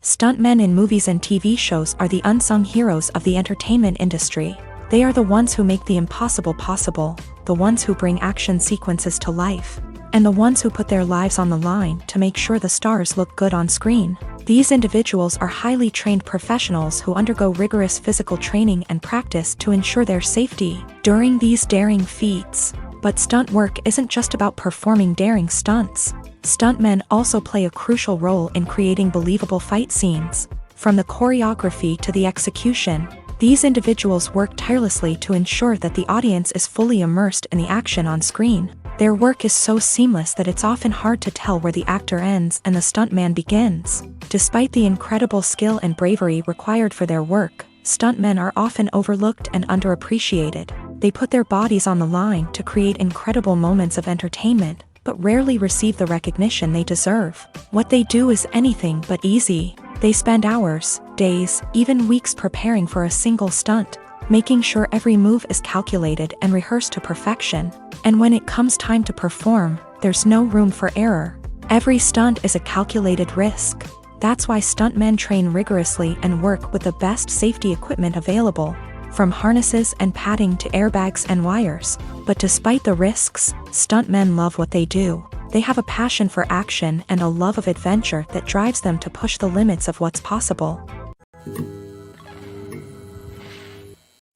Stuntmen in movies and TV shows are the unsung heroes of the entertainment industry. They are the ones who make the impossible possible, the ones who bring action sequences to life, and the ones who put their lives on the line to make sure the stars look good on screen. These individuals are highly trained professionals who undergo rigorous physical training and practice to ensure their safety during these daring feats. But stunt work isn't just about performing daring stunts. Stuntmen also play a crucial role in creating believable fight scenes. From the choreography to the execution, these individuals work tirelessly to ensure that the audience is fully immersed in the action on screen. Their work is so seamless that it's often hard to tell where the actor ends and the stuntman begins. Despite the incredible skill and bravery required for their work, stuntmen are often overlooked and underappreciated. They put their bodies on the line to create incredible moments of entertainment, but rarely receive the recognition they deserve. What they do is anything but easy. They spend hours, days, even weeks preparing for a single stunt, making sure every move is calculated and rehearsed to perfection. And when it comes time to perform, there's no room for error. Every stunt is a calculated risk. That's why stuntmen train rigorously and work with the best safety equipment available, from harnesses and padding to airbags and wires. But despite the risks, stuntmen love what they do. They have a passion for action and a love of adventure that drives them to push the limits of what's possible.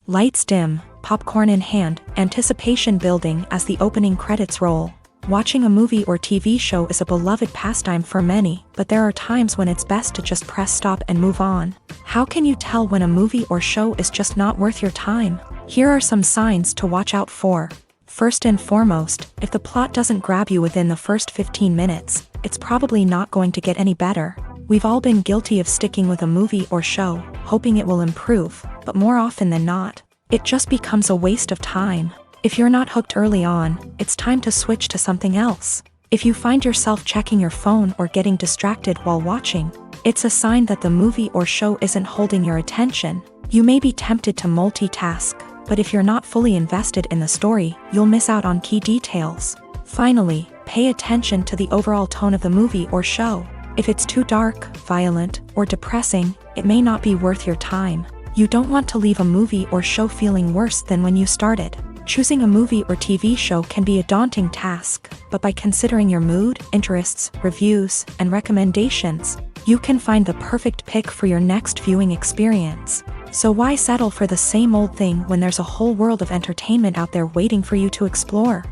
Lights dim, popcorn in hand, anticipation building as the opening credits roll. Watching a movie or TV show is a beloved pastime for many, but there are times when it's best to just press stop and move on. How can you tell when a movie or show is just not worth your time? Here are some signs to watch out for. First and foremost, if the plot doesn't grab you within the first 15 minutes, it's probably not going to get any better. We've all been guilty of sticking with a movie or show, hoping it will improve, but more often than not, it just becomes a waste of time. If you're not hooked early on, it's time to switch to something else. If you find yourself checking your phone or getting distracted while watching, it's a sign that the movie or show isn't holding your attention. You may be tempted to multitask, but if you're not fully invested in the story, you'll miss out on key details. Finally, pay attention to the overall tone of the movie or show. If it's too dark, violent, or depressing, it may not be worth your time. You don't want to leave a movie or show feeling worse than when you started. Choosing a movie or TV show can be a daunting task, but by considering your mood, interests, reviews, and recommendations, you can find the perfect pick for your next viewing experience. So why settle for the same old thing when there's a whole world of entertainment out there waiting for you to explore?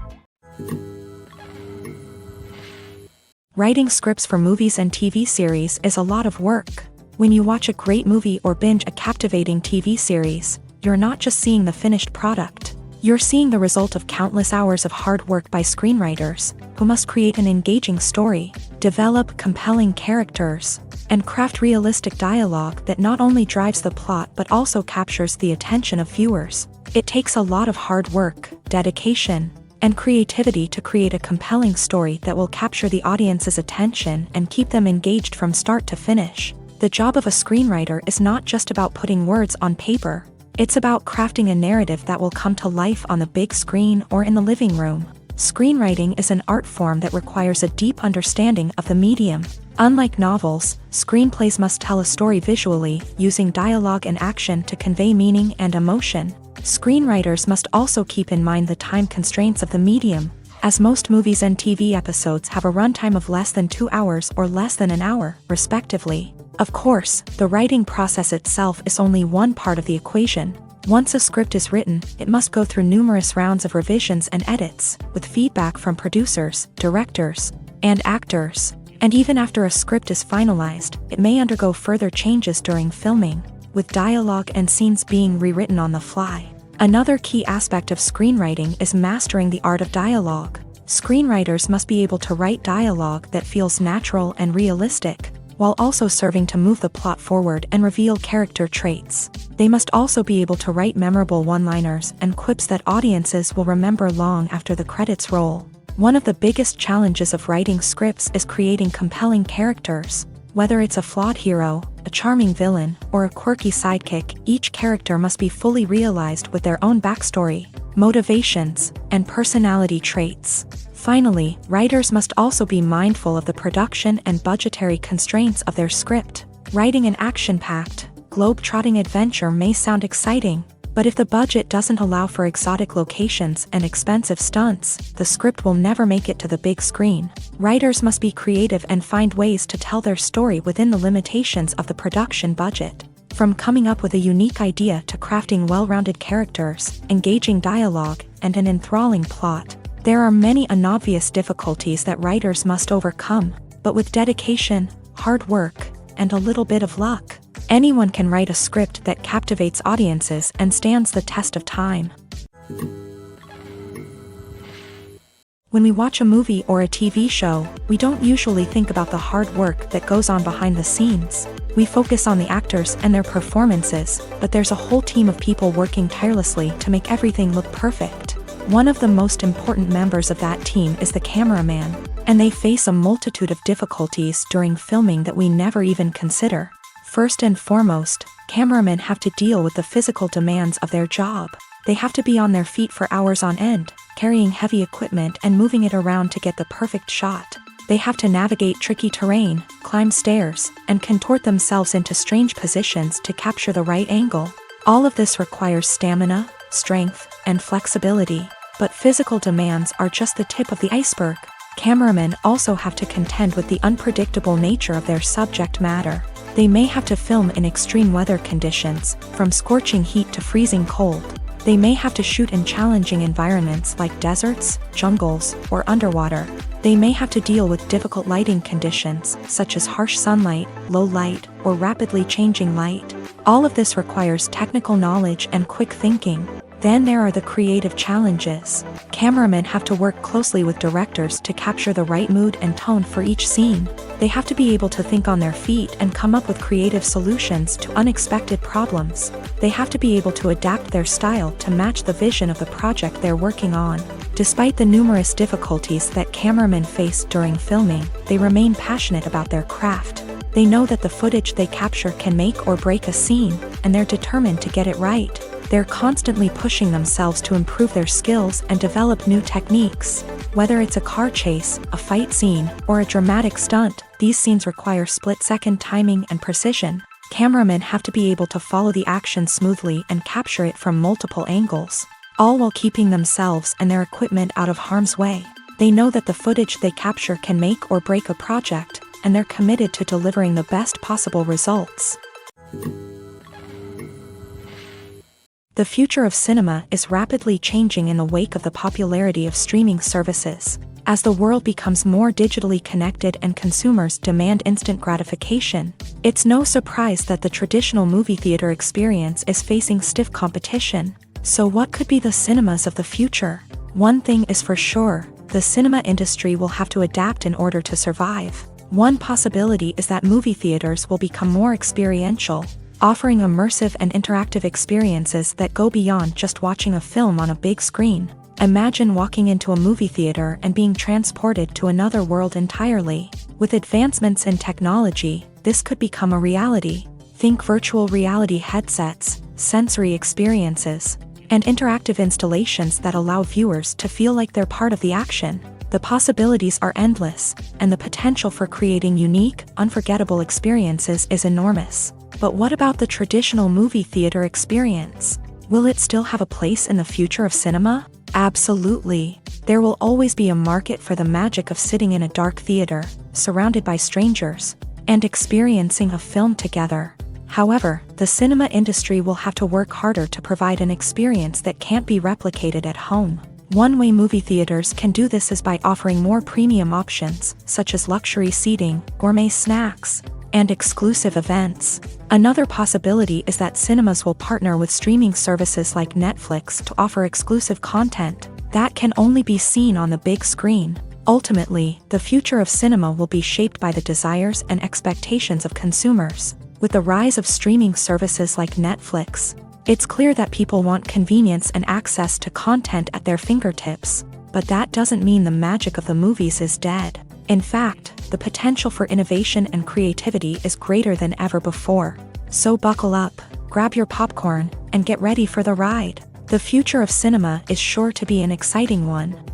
Writing scripts for movies and TV series is a lot of work. When you watch a great movie or binge a captivating TV series, you're not just seeing the finished product. You're seeing the result of countless hours of hard work by screenwriters, who must create an engaging story, develop compelling characters, and craft realistic dialogue that not only drives the plot but also captures the attention of viewers. It takes a lot of hard work, dedication, and creativity to create a compelling story that will capture the audience's attention and keep them engaged from start to finish. The job of a screenwriter is not just about putting words on paper. It's about crafting a narrative that will come to life on the big screen or in the living room. Screenwriting is an art form that requires a deep understanding of the medium. Unlike novels, screenplays must tell a story visually, using dialogue and action to convey meaning and emotion. Screenwriters must also keep in mind the time constraints of the medium, as most movies and TV episodes have a runtime of less than 2 hours or less than an hour, respectively. Of course, the writing process itself is only one part of the equation. Once a script is written, it must go through numerous rounds of revisions and edits, with feedback from producers, directors, and actors. And even after a script is finalized, it may undergo further changes during filming, with dialogue and scenes being rewritten on the fly. Another key aspect of screenwriting is mastering the art of dialogue. Screenwriters must be able to write dialogue that feels natural and realistic, while also serving to move the plot forward and reveal character traits. They must also be able to write memorable one-liners and quips that audiences will remember long after the credits roll. One of the biggest challenges of writing scripts is creating compelling characters. Whether it's a flawed hero, a charming villain, or a quirky sidekick, each character must be fully realized with their own backstory, motivations, and personality traits. Finally, writers must also be mindful of the production and budgetary constraints of their script. Writing an action-packed, globe-trotting adventure may sound exciting, but if the budget doesn't allow for exotic locations and expensive stunts, the script will never make it to the big screen. Writers must be creative and find ways to tell their story within the limitations of the production budget. From coming up with a unique idea to crafting well-rounded characters, engaging dialogue, and an enthralling plot, there are many unobvious difficulties that writers must overcome, but with dedication, hard work, and a little bit of luck, anyone can write a script that captivates audiences and stands the test of time. When we watch a movie or a TV show, we don't usually think about the hard work that goes on behind the scenes. We focus on the actors and their performances, but there's a whole team of people working tirelessly to make everything look perfect. One of the most important members of that team is the cameraman, and they face a multitude of difficulties during filming that we never even consider. First and foremost, cameramen have to deal with the physical demands of their job. They have to be on their feet for hours on end, carrying heavy equipment and moving it around to get the perfect shot. They have to navigate tricky terrain, climb stairs, and contort themselves into strange positions to capture the right angle. All of this requires stamina, strength, and flexibility. But physical demands are just the tip of the iceberg. Cameramen also have to contend with the unpredictable nature of their subject matter. They may have to film in extreme weather conditions, from scorching heat to freezing cold. They may have to shoot in challenging environments like deserts, jungles, or underwater. They may have to deal with difficult lighting conditions, such as harsh sunlight, low light, or rapidly changing light. All of this requires technical knowledge and quick thinking. Then there are the creative challenges. Cameramen have to work closely with directors to capture the right mood and tone for each scene. They have to be able to think on their feet and come up with creative solutions to unexpected problems. They have to be able to adapt their style to match the vision of the project they're working on. Despite the numerous difficulties that cameramen face during filming, they remain passionate about their craft. They know that the footage they capture can make or break a scene, and they're determined to get it right. They're constantly pushing themselves to improve their skills and develop new techniques. Whether it's a car chase, a fight scene, or a dramatic stunt, these scenes require split-second timing and precision. Cameramen have to be able to follow the action smoothly and capture it from multiple angles, all while keeping themselves and their equipment out of harm's way. They know that the footage they capture can make or break a project, and they're committed to delivering the best possible results. The future of cinema is rapidly changing in the wake of the popularity of streaming services. As the world becomes more digitally connected and consumers demand instant gratification, it's no surprise that the traditional movie theater experience is facing stiff competition. So what could be the cinemas of the future? One thing is for sure, the cinema industry will have to adapt in order to survive. One possibility is that movie theaters will become more experiential, offering immersive and interactive experiences that go beyond just watching a film on a big screen. Imagine walking into a movie theater and being transported to another world entirely. With advancements in technology, this could become a reality. Think virtual reality headsets, sensory experiences, and interactive installations that allow viewers to feel like they're part of the action. The possibilities are endless, and the potential for creating unique, unforgettable experiences is enormous. But what about the traditional movie theater experience? Will it still have a place in the future of cinema? Absolutely. There will always be a market for the magic of sitting in a dark theater, surrounded by strangers, and experiencing a film together. However, the cinema industry will have to work harder to provide an experience that can't be replicated at home. One way movie theaters can do this is by offering more premium options, such as luxury seating, gourmet snacks, and exclusive events. Another possibility is that cinemas will partner with streaming services like Netflix to offer exclusive content that can only be seen on the big screen. Ultimately, the future of cinema will be shaped by the desires and expectations of consumers. With the rise of streaming services like Netflix, it's clear that people want convenience and access to content at their fingertips. But that doesn't mean the magic of the movies is dead. In fact, the potential for innovation and creativity is greater than ever before. So buckle up, grab your popcorn, and get ready for the ride. The future of cinema is sure to be an exciting one.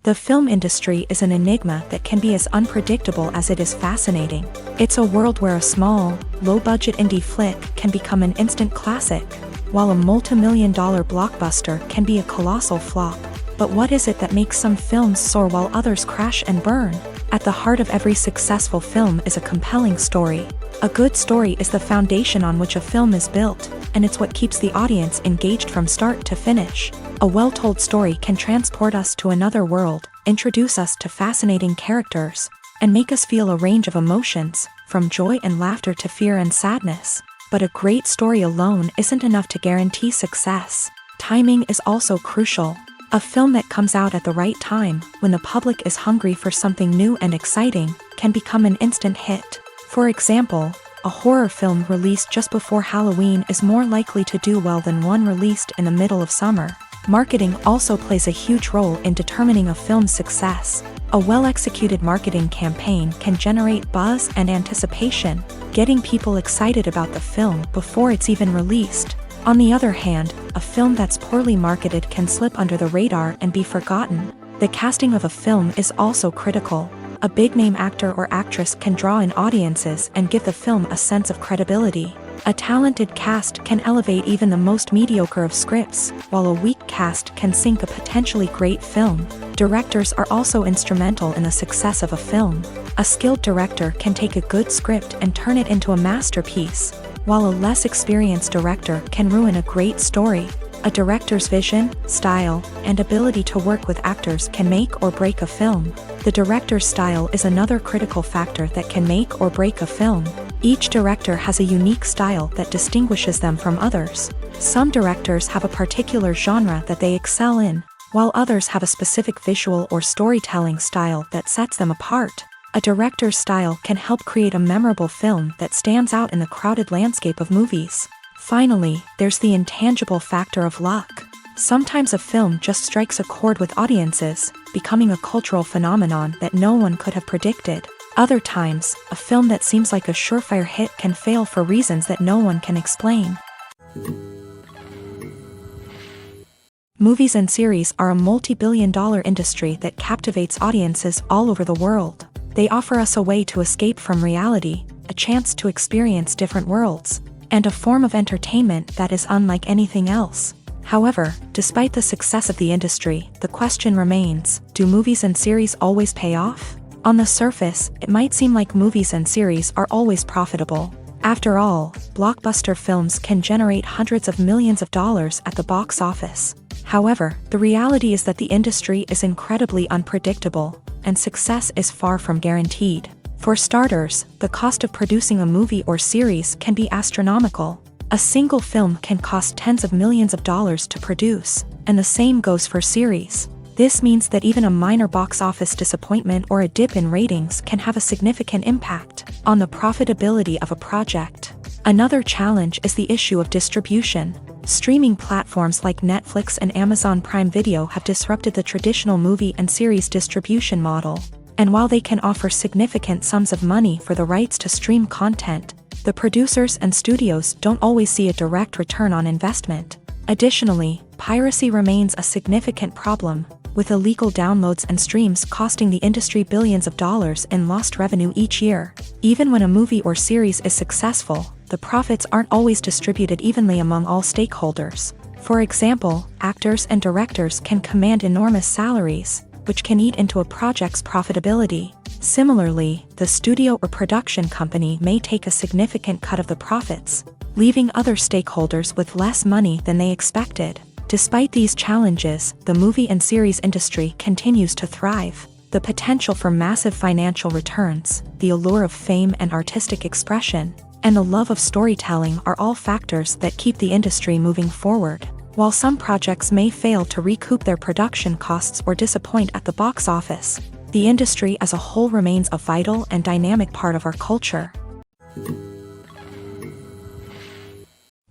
The film industry is an enigma that can be as unpredictable as it is fascinating. It's a world where a small, low-budget indie flick can become an instant classic, while a multi-million-dollar blockbuster can be a colossal flop. But what is it that makes some films soar while others crash and burn? At the heart of every successful film is a compelling story. A good story is the foundation on which a film is built, and it's what keeps the audience engaged from start to finish. A well-told story can transport us to another world, introduce us to fascinating characters, and make us feel a range of emotions, from joy and laughter to fear and sadness. But a great story alone isn't enough to guarantee success. Timing is also crucial. A film that comes out at the right time, when the public is hungry for something new and exciting, can become an instant hit. For example, a horror film released just before Halloween is more likely to do well than one released in the middle of summer. Marketing also plays a huge role in determining a film's success. A well-executed marketing campaign can generate buzz and anticipation, getting people excited about the film before it's even released. On the other hand, a film that's poorly marketed can slip under the radar and be forgotten. The casting of a film is also critical. A big-name actor or actress can draw in audiences and give the film a sense of credibility. A talented cast can elevate even the most mediocre of scripts, while a weak cast can sink a potentially great film. Directors are also instrumental in the success of a film. A skilled director can take a good script and turn it into a masterpiece, while a less experienced director can ruin a great story. A director's vision, style, and ability to work with actors can make or break a film. The director's style is another critical factor that can make or break a film. Each director has a unique style that distinguishes them from others. Some directors have a particular genre that they excel in, while others have a specific visual or storytelling style that sets them apart. A director's style can help create a memorable film that stands out in the crowded landscape of movies. Finally, there's the intangible factor of luck. Sometimes a film just strikes a chord with audiences, becoming a cultural phenomenon that no one could have predicted. Other times, a film that seems like a surefire hit can fail for reasons that no one can explain. Movies and series are a multi-billion-dollar industry that captivates audiences all over the world. They offer us a way to escape from reality, a chance to experience different worlds, and a form of entertainment that is unlike anything else. However, despite the success of the industry, the question remains, do movies and series always pay off? On the surface, it might seem like movies and series are always profitable. After all, blockbuster films can generate hundreds of millions of dollars at the box office. However, the reality is that the industry is incredibly unpredictable, and success is far from guaranteed. For starters, the cost of producing a movie or series can be astronomical. A single film can cost tens of millions of dollars to produce, and the same goes for series. This means that even a minor box office disappointment or a dip in ratings can have a significant impact on the profitability of a project. Another challenge is the issue of distribution. Streaming platforms like Netflix and Amazon Prime Video have disrupted the traditional movie and series distribution model. And while they can offer significant sums of money for the rights to stream content, the producers and studios don't always see a direct return on investment. Additionally, piracy remains a significant problem, with illegal downloads and streams costing the industry billions of dollars in lost revenue each year. Even when a movie or series is successful, the profits aren't always distributed evenly among all stakeholders. For example, actors and directors can command enormous salaries, which can eat into a project's profitability. Similarly, the studio or production company may take a significant cut of the profits, leaving other stakeholders with less money than they expected. Despite these challenges, the movie and series industry continues to thrive. The potential for massive financial returns, the allure of fame and artistic expression, and the love of storytelling are all factors that keep the industry moving forward. While some projects may fail to recoup their production costs or disappoint at the box office, the industry as a whole remains a vital and dynamic part of our culture.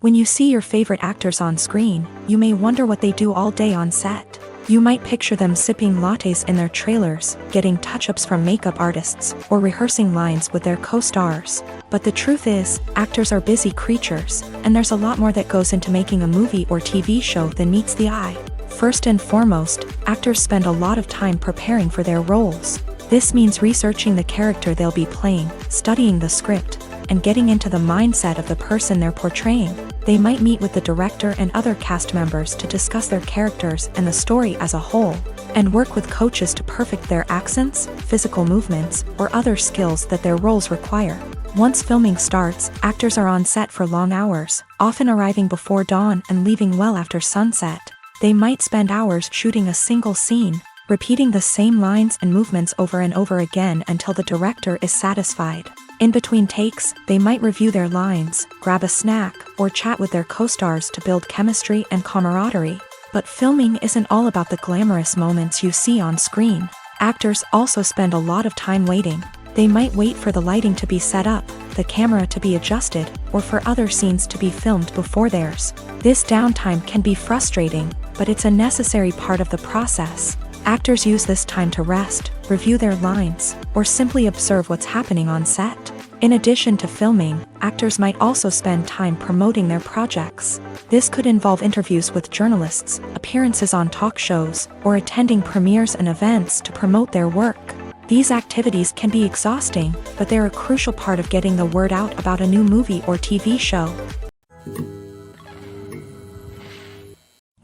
When you see your favorite actors on screen, you may wonder what they do all day on set. You might picture them sipping lattes in their trailers, getting touch-ups from makeup artists, or rehearsing lines with their co-stars. But the truth is, actors are busy creatures, and there's a lot more that goes into making a movie or TV show than meets the eye. First and foremost, actors spend a lot of time preparing for their roles. This means researching the character they'll be playing, studying the script, and getting into the mindset of the person they're portraying. They might meet with the director and other cast members to discuss their characters and the story as a whole, and work with coaches to perfect their accents, physical movements, or other skills that their roles require. Once filming starts, actors are on set for long hours, often arriving before dawn and leaving well after sunset. They might spend hours shooting a single scene, repeating the same lines and movements over and over again until the director is satisfied. In between takes, they might review their lines, grab a snack, or chat with their co-stars to build chemistry and camaraderie. But filming isn't all about the glamorous moments you see on screen. Actors also spend a lot of time waiting. They might wait for the lighting to be set up, the camera to be adjusted, or for other scenes to be filmed before theirs. This downtime can be frustrating, but it's a necessary part of the process. Actors use this time to rest, review their lines, or simply observe what's happening on set. In addition to filming, actors might also spend time promoting their projects. This could involve interviews with journalists, appearances on talk shows, or attending premieres and events to promote their work. These activities can be exhausting, but they're a crucial part of getting the word out about a new movie or TV show.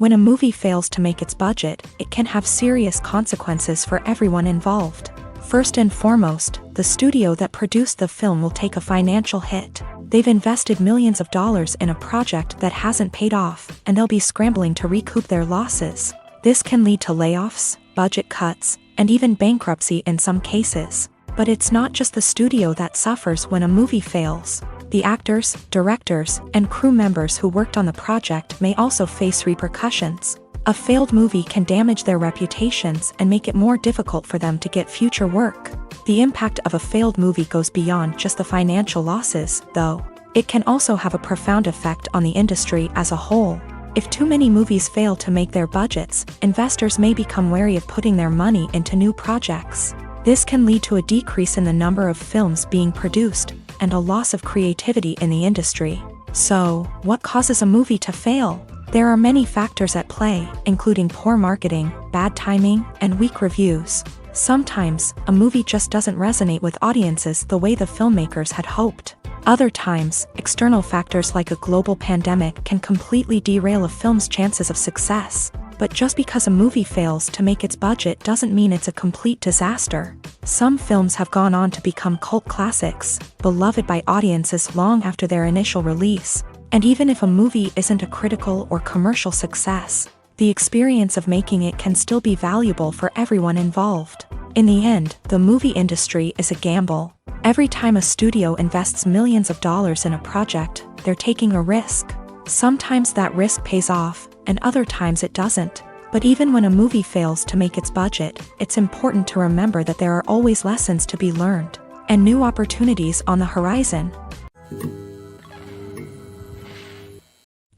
When a movie fails to make its budget, it can have serious consequences for everyone involved. First and foremost, the studio that produced the film will take a financial hit. They've invested millions of dollars in a project that hasn't paid off, and they'll be scrambling to recoup their losses. This can lead to layoffs, budget cuts, and even bankruptcy in some cases. But it's not just the studio that suffers when a movie fails. The actors, directors, and crew members who worked on the project may also face repercussions. A failed movie can damage their reputations and make it more difficult for them to get future work. The impact of a failed movie goes beyond just the financial losses, though. It can also have a profound effect on the industry as a whole. If too many movies fail to make their budgets, investors may become wary of putting their money into new projects. This can lead to a decrease in the number of films being produced, and a loss of creativity in the industry. So, what causes a movie to fail? There are many factors at play, including poor marketing, bad timing, and weak reviews. Sometimes, a movie just doesn't resonate with audiences the way the filmmakers had hoped. Other times, external factors like a global pandemic can completely derail a film's chances of success. But just because a movie fails to make its budget doesn't mean it's a complete disaster. Some films have gone on to become cult classics, beloved by audiences long after their initial release. And even if a movie isn't a critical or commercial success, the experience of making it can still be valuable for everyone involved. In the end, the movie industry is a gamble. Every time a studio invests millions of dollars in a project, they're taking a risk. Sometimes that risk pays off, and other times it doesn't. But even when a movie fails to make its budget, it's important to remember that there are always lessons to be learned, and new opportunities on the horizon.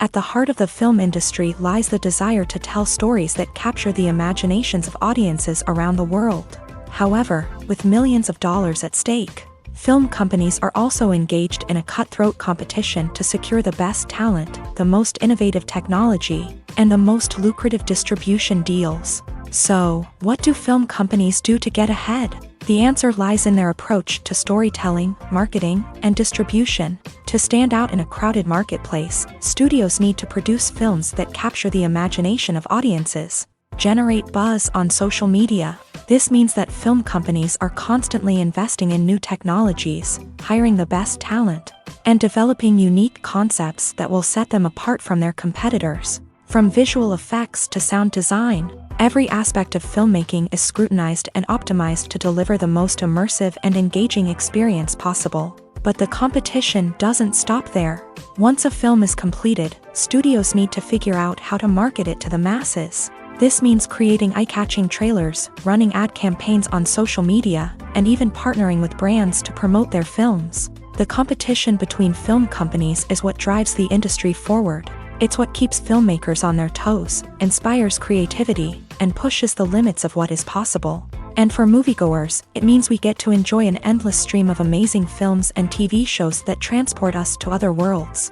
At the heart of the film industry lies the desire to tell stories that capture the imaginations of audiences around the world. However, with millions of dollars at stake, film companies are also engaged in a cutthroat competition to secure the best talent, the most innovative technology, and the most lucrative distribution deals. So, what do film companies do to get ahead? The answer lies in their approach to storytelling, marketing, and distribution. To stand out in a crowded marketplace, studios need to produce films that capture the imagination of audiences, generate buzz on social media. This means that film companies are constantly investing in new technologies, hiring the best talent, and developing unique concepts that will set them apart from their competitors. From visual effects to sound design, every aspect of filmmaking is scrutinized and optimized to deliver the most immersive and engaging experience possible. But the competition doesn't stop there. Once a film is completed, studios need to figure out how to market it to the masses. This means creating eye-catching trailers, running ad campaigns on social media, and even partnering with brands to promote their films. The competition between film companies is what drives the industry forward. It's what keeps filmmakers on their toes, inspires creativity, and pushes the limits of what is possible. And for moviegoers, it means we get to enjoy an endless stream of amazing films and TV shows that transport us to other worlds.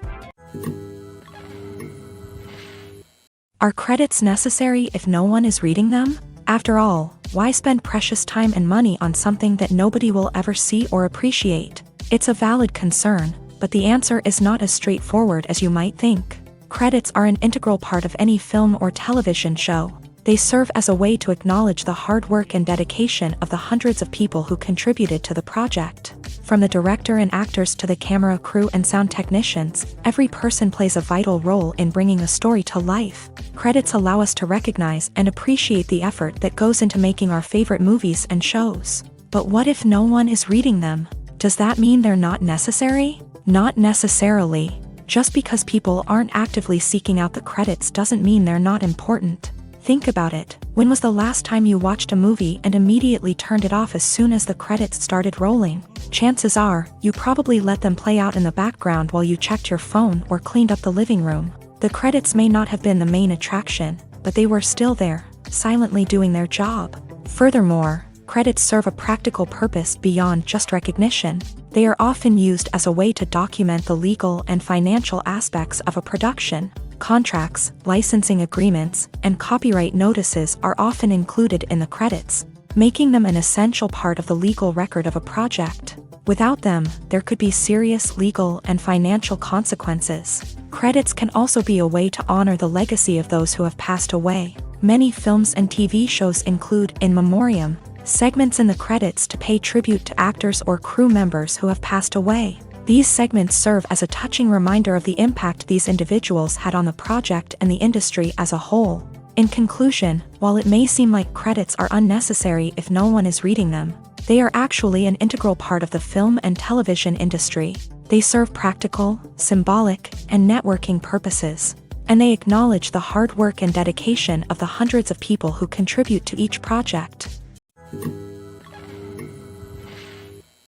Are credits necessary if no one is reading them? After all, why spend precious time and money on something that nobody will ever see or appreciate? It's a valid concern, but the answer is not as straightforward as you might think. Credits are an integral part of any film or television show. They serve as a way to acknowledge the hard work and dedication of the hundreds of people who contributed to the project. From the director and actors to the camera crew and sound technicians, every person plays a vital role in bringing a story to life. Credits allow us to recognize and appreciate the effort that goes into making our favorite movies and shows. But what if no one is reading them? Does that mean they're not necessary? Not necessarily. Just because people aren't actively seeking out the credits doesn't mean they're not important. Think about it. When was the last time you watched a movie and immediately turned it off as soon as the credits started rolling? Chances are, you probably let them play out in the background while you checked your phone or cleaned up the living room. The credits may not have been the main attraction, but they were still there, silently doing their job. Furthermore, credits serve a practical purpose beyond just recognition. They are often used as a way to document the legal and financial aspects of a production. Contracts, licensing agreements, and copyright notices are often included in the credits, making them an essential part of the legal record of a project. Without them, there could be serious legal and financial consequences. Credits can also be a way to honor the legacy of those who have passed away. Many films and TV shows include in memoriam segments in the credits to pay tribute to actors or crew members who have passed away. These segments serve as a touching reminder of the impact these individuals had on the project and the industry as a whole. In conclusion, while it may seem like credits are unnecessary if no one is reading them, they are actually an integral part of the film and television industry. They serve practical, symbolic, and networking purposes, and they acknowledge the hard work and dedication of the hundreds of people who contribute to each project.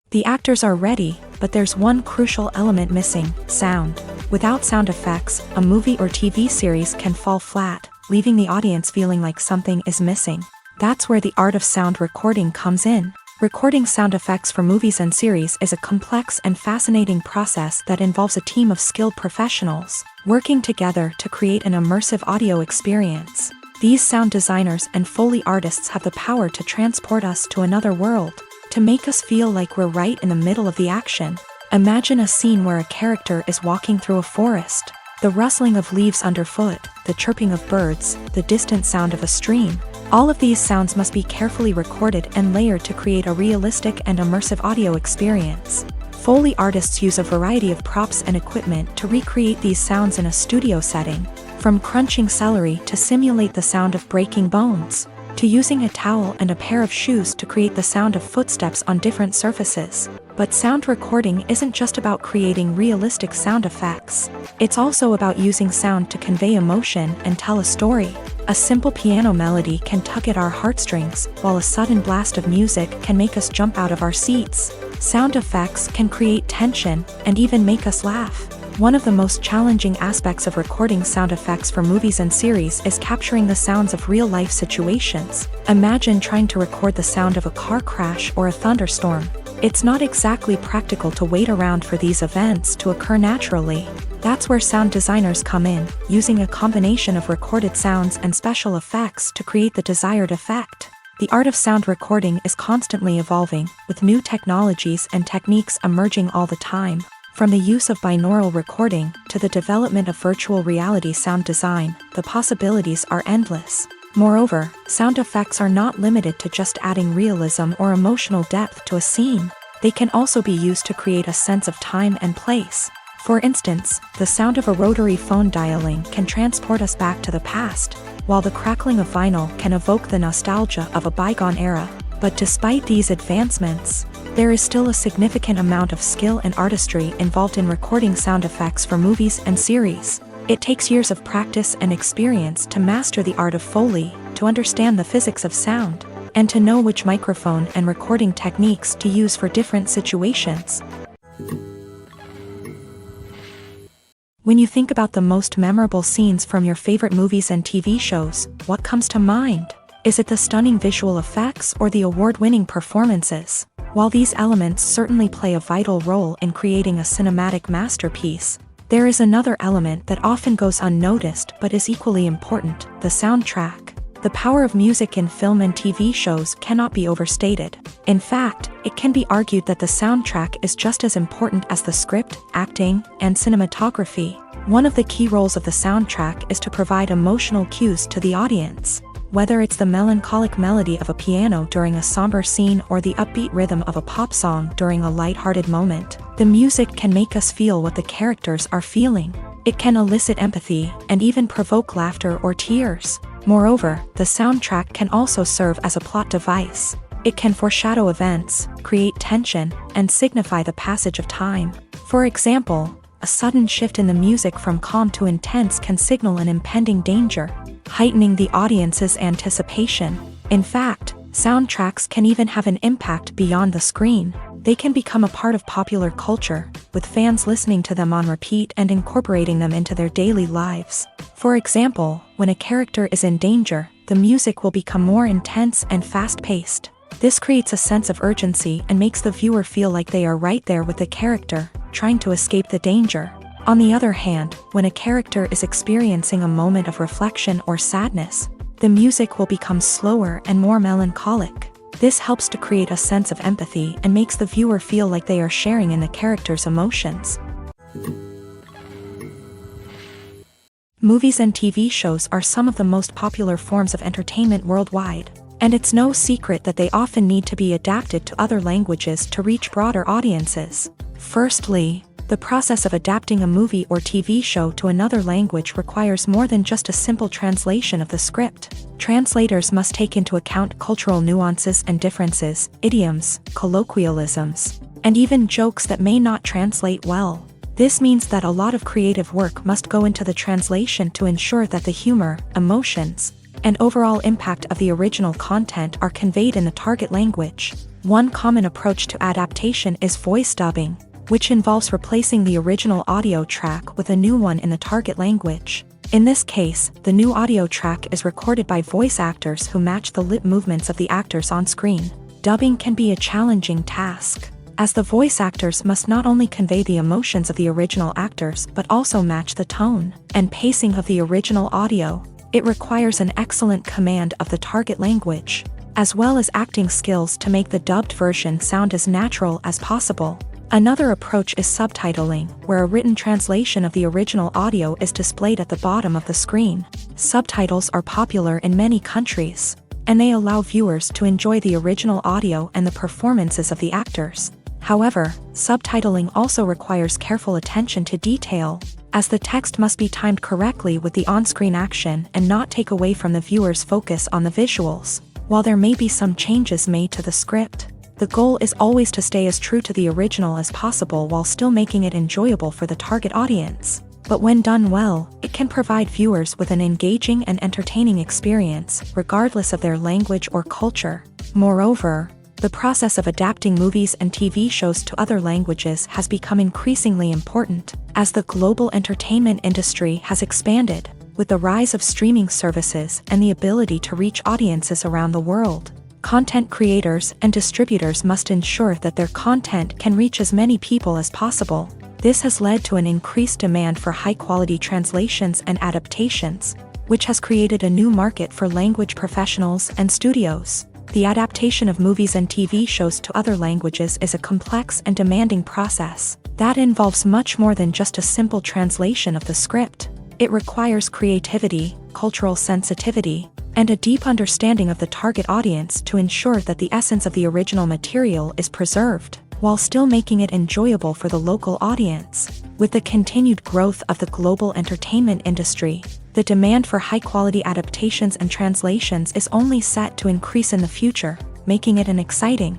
The actors are ready, but there's one crucial element missing: sound. Without sound effects, a movie or TV series can fall flat, leaving the audience feeling like something is missing. That's where the art of sound recording comes in. Recording sound effects for movies and series is a complex and fascinating process that involves a team of skilled professionals working together to create an immersive audio experience. These sound designers and Foley artists have the power to transport us to another world, to make us feel like we're right in the middle of the action. Imagine a scene where a character is walking through a forest. The rustling of leaves underfoot, the chirping of birds, the distant sound of a stream. All of these sounds must be carefully recorded and layered to create a realistic and immersive audio experience. Foley artists use a variety of props and equipment to recreate these sounds in a studio setting, from crunching celery to simulate the sound of breaking bones, to using a towel and a pair of shoes to create the sound of footsteps on different surfaces. But sound recording isn't just about creating realistic sound effects. It's also about using sound to convey emotion and tell a story. A simple piano melody can tug at our heartstrings, while a sudden blast of music can make us jump out of our seats. Sound effects can create tension and even make us laugh. One of the most challenging aspects of recording sound effects for movies and series is capturing the sounds of real-life situations. Imagine trying to record the sound of a car crash or a thunderstorm. It's not exactly practical to wait around for these events to occur naturally. That's where sound designers come in, using a combination of recorded sounds and special effects to create the desired effect. The art of sound recording is constantly evolving, with new technologies and techniques emerging all the time. From the use of binaural recording to the development of virtual reality sound design, the possibilities are endless. Moreover, sound effects are not limited to just adding realism or emotional depth to a scene. They can also be used to create a sense of time and place. For instance, the sound of a rotary phone dialing can transport us back to the past, while the crackling of vinyl can evoke the nostalgia of a bygone era. But despite these advancements, there is still a significant amount of skill and artistry involved in recording sound effects for movies and series. It takes years of practice and experience to master the art of Foley, to understand the physics of sound, and to know which microphone and recording techniques to use for different situations. When you think about the most memorable scenes from your favorite movies and TV shows, what comes to mind? Is it the stunning visual effects or the award-winning performances? While these elements certainly play a vital role in creating a cinematic masterpiece, there is another element that often goes unnoticed but is equally important: the soundtrack. The power of music in film and TV shows cannot be overstated. In fact, it can be argued that the soundtrack is just as important as the script, acting, and cinematography. One of the key roles of the soundtrack is to provide emotional cues to the audience. Whether it's the melancholic melody of a piano during a somber scene or the upbeat rhythm of a pop song during a light-hearted moment, the music can make us feel what the characters are feeling. It can elicit empathy and even provoke laughter or tears. Moreover, the soundtrack can also serve as a plot device. It can foreshadow events, create tension, and signify the passage of time. For example, a sudden shift in the music from calm to intense can signal an impending danger, heightening the audience's anticipation. In fact, soundtracks can even have an impact beyond the screen. They can become a part of popular culture, with fans listening to them on repeat and incorporating them into their daily lives. For example, when a character is in danger, the music will become more intense and fast-paced. This creates a sense of urgency and makes the viewer feel like they are right there with the character, trying to escape the danger. On the other hand, when a character is experiencing a moment of reflection or sadness, the music will become slower and more melancholic. This helps to create a sense of empathy and makes the viewer feel like they are sharing in the character's emotions. Movies and TV shows are some of the most popular forms of entertainment worldwide, and it's no secret that they often need to be adapted to other languages to reach broader audiences. Firstly, the process of adapting a movie or TV show to another language requires more than just a simple translation of the script. Translators must take into account cultural nuances and differences, idioms, colloquialisms, and even jokes that may not translate well. This means that a lot of creative work must go into the translation to ensure that the humor, emotions, and overall impact of the original content are conveyed in the target language. One common approach to adaptation is voice dubbing, which involves replacing the original audio track with a new one in the target language. In this case, the new audio track is recorded by voice actors who match the lip movements of the actors on screen. Dubbing can be a challenging task, as the voice actors must not only convey the emotions of the original actors but also match the tone and pacing of the original audio. It requires an excellent command of the target language, as well as acting skills to make the dubbed version sound as natural as possible. Another approach is subtitling, where a written translation of the original audio is displayed at the bottom of the screen. Subtitles are popular in many countries, and they allow viewers to enjoy the original audio and the performances of the actors. However, subtitling also requires careful attention to detail, as the text must be timed correctly with the on-screen action and not take away from the viewer's focus on the visuals. While there may be some changes made to the script, the goal is always to stay as true to the original as possible while still making it enjoyable for the target audience. But when done well, it can provide viewers with an engaging and entertaining experience, regardless of their language or culture. Moreover, the process of adapting movies and TV shows to other languages has become increasingly important, as the global entertainment industry has expanded, with the rise of streaming services and the ability to reach audiences around the world. Content creators and distributors must ensure that their content can reach as many people as possible. This has led to an increased demand for high-quality translations and adaptations, which has created a new market for language professionals and studios. The adaptation of movies and TV shows to other languages is a complex and demanding process that involves much more than just a simple translation of the script. It requires creativity, cultural sensitivity, and a deep understanding of the target audience to ensure that the essence of the original material is preserved, while still making it enjoyable for the local audience. With the continued growth of the global entertainment industry, the demand for high-quality adaptations and translations is only set to increase in the future, making it an exciting.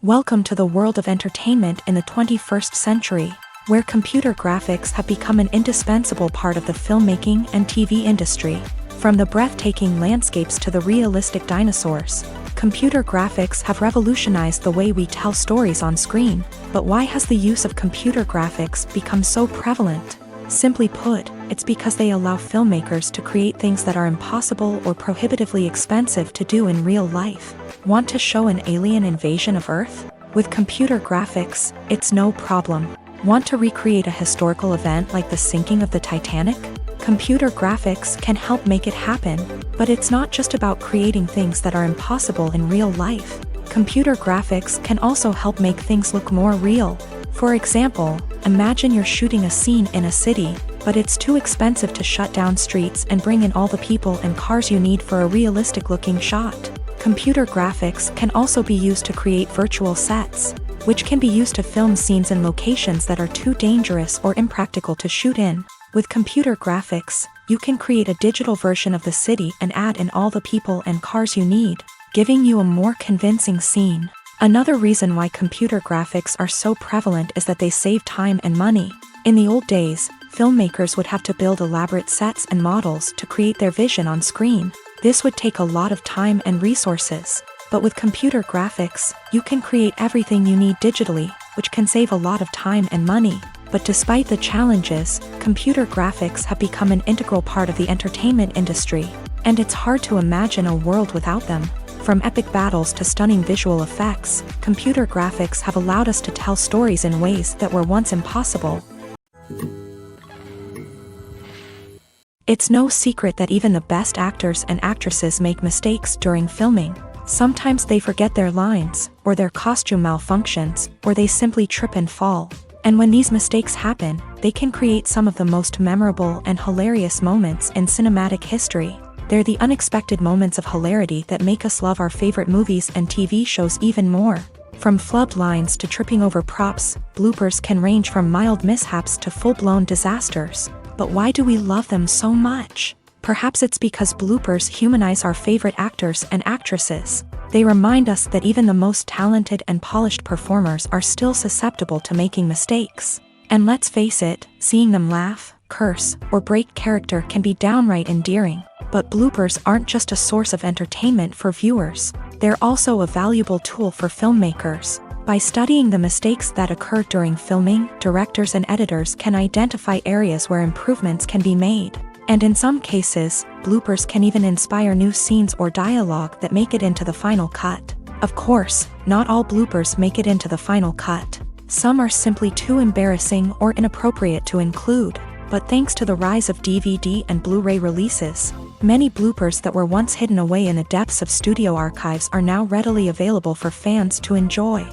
Welcome to the world of entertainment in the 21st century, where computer graphics have become an indispensable part of the filmmaking and TV industry. From the breathtaking landscapes to the realistic dinosaurs, computer graphics have revolutionized the way we tell stories on screen. But why has the use of computer graphics become so prevalent? Simply put, it's because they allow filmmakers to create things that are impossible or prohibitively expensive to do in real life. Want to show an alien invasion of Earth? With computer graphics, it's no problem. Want to recreate a historical event like the sinking of the Titanic? Computer graphics can help make it happen, but it's not just about creating things that are impossible in real life. Computer graphics can also help make things look more real. For example, imagine you're shooting a scene in a city, but it's too expensive to shut down streets and bring in all the people and cars you need for a realistic-looking shot. Computer graphics can also be used to create virtual sets, which can be used to film scenes in locations that are too dangerous or impractical to shoot in. With computer graphics, you can create a digital version of the city and add in all the people and cars you need, giving you a more convincing scene. Another reason why computer graphics are so prevalent is that they save time and money. In the old days, filmmakers would have to build elaborate sets and models to create their vision on screen. This would take a lot of time and resources. But with computer graphics, you can create everything you need digitally, which can save a lot of time and money. But despite the challenges, computer graphics have become an integral part of the entertainment industry, and it's hard to imagine a world without them. From epic battles to stunning visual effects, computer graphics have allowed us to tell stories in ways that were once impossible. It's no secret that even the best actors and actresses make mistakes during filming. Sometimes they forget their lines, or their costume malfunctions, or they simply trip and fall. And when these mistakes happen, they can create some of the most memorable and hilarious moments in cinematic history. They're the unexpected moments of hilarity that make us love our favorite movies and TV shows even more. From flubbed lines to tripping over props, bloopers can range from mild mishaps to full-blown disasters. But why do we love them so much? Perhaps it's because bloopers humanize our favorite actors and actresses. They remind us that even the most talented and polished performers are still susceptible to making mistakes. And let's face it, seeing them laugh, curse, or break character can be downright endearing. But bloopers aren't just a source of entertainment for viewers. They're also a valuable tool for filmmakers. By studying the mistakes that occur during filming, directors and editors can identify areas where improvements can be made. And in some cases, bloopers can even inspire new scenes or dialogue that make it into the final cut. Of course, not all bloopers make it into the final cut. Some are simply too embarrassing or inappropriate to include. But thanks to the rise of DVD and Blu-ray releases, many bloopers that were once hidden away in the depths of studio archives are now readily available for fans to enjoy.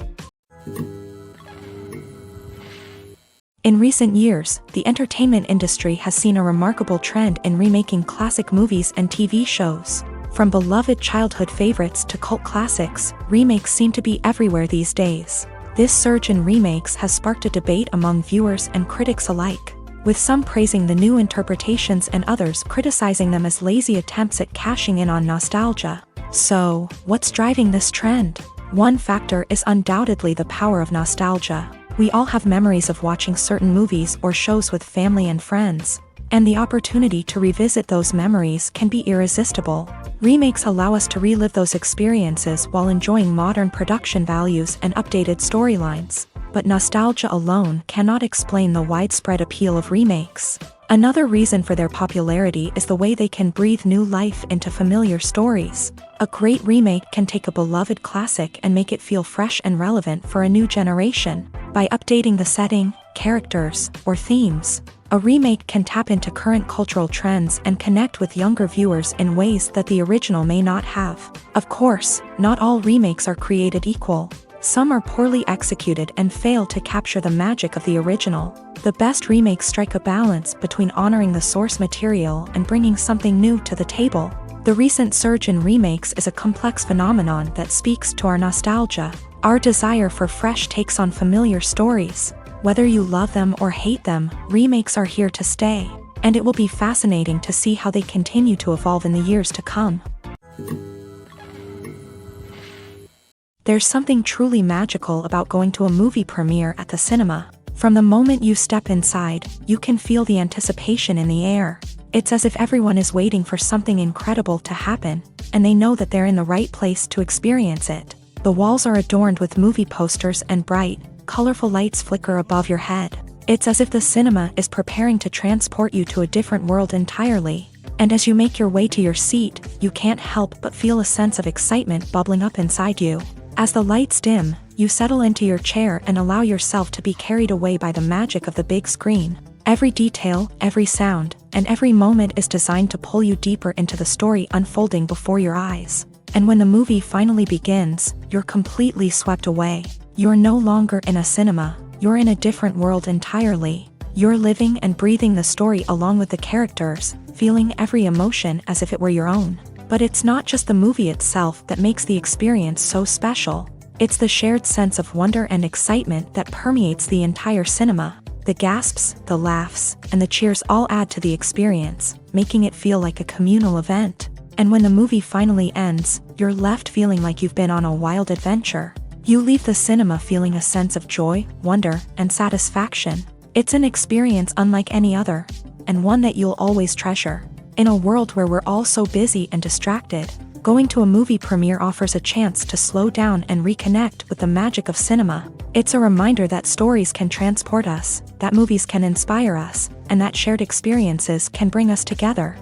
In recent years, the entertainment industry has seen a remarkable trend in remaking classic movies and TV shows. From beloved childhood favorites to cult classics, remakes seem to be everywhere these days. This surge in remakes has sparked a debate among viewers and critics alike, with some praising the new interpretations and others criticizing them as lazy attempts at cashing in on nostalgia. So, what's driving this trend? One factor is undoubtedly the power of nostalgia. We all have memories of watching certain movies or shows with family and friends, and the opportunity to revisit those memories can be irresistible. Remakes allow us to relive those experiences while enjoying modern production values and updated storylines. But nostalgia alone cannot explain the widespread appeal of remakes. Another reason for their popularity is the way they can breathe new life into familiar stories. A great remake can take a beloved classic and make it feel fresh and relevant for a new generation. By updating the setting, characters, or themes, a remake can tap into current cultural trends and connect with younger viewers in ways that the original may not have. Of course, not all remakes are created equal. Some are poorly executed and fail to capture the magic of the original. The best remakes strike a balance between honoring the source material and bringing something new to the table. The recent surge in remakes is a complex phenomenon that speaks to our nostalgia, our desire for fresh takes on familiar stories. Whether you love them or hate them, remakes are here to stay, and it will be fascinating to see how they continue to evolve in the years to come. There's something truly magical about going to a movie premiere at the cinema. From the moment you step inside, you can feel the anticipation in the air. It's as if everyone is waiting for something incredible to happen, and they know that they're in the right place to experience it. The walls are adorned with movie posters and bright, colorful lights flicker above your head. It's as if the cinema is preparing to transport you to a different world entirely. And as you make your way to your seat, you can't help but feel a sense of excitement bubbling up inside you. As the lights dim, you settle into your chair and allow yourself to be carried away by the magic of the big screen. Every detail, every sound, and every moment is designed to pull you deeper into the story unfolding before your eyes. And when the movie finally begins, you're completely swept away. You're no longer in a cinema, you're in a different world entirely. You're living and breathing the story along with the characters, feeling every emotion as if it were your own. But it's not just the movie itself that makes the experience so special. It's the shared sense of wonder and excitement that permeates the entire cinema. The gasps, the laughs, and the cheers all add to the experience, making it feel like a communal event. And when the movie finally ends, you're left feeling like you've been on a wild adventure. You leave the cinema feeling a sense of joy, wonder, and satisfaction. It's an experience unlike any other, and one that you'll always treasure. In a world where we're all so busy and distracted, going to a movie premiere offers a chance to slow down and reconnect with the magic of cinema. It's a reminder that stories can transport us, that movies can inspire us, and that shared experiences can bring us together.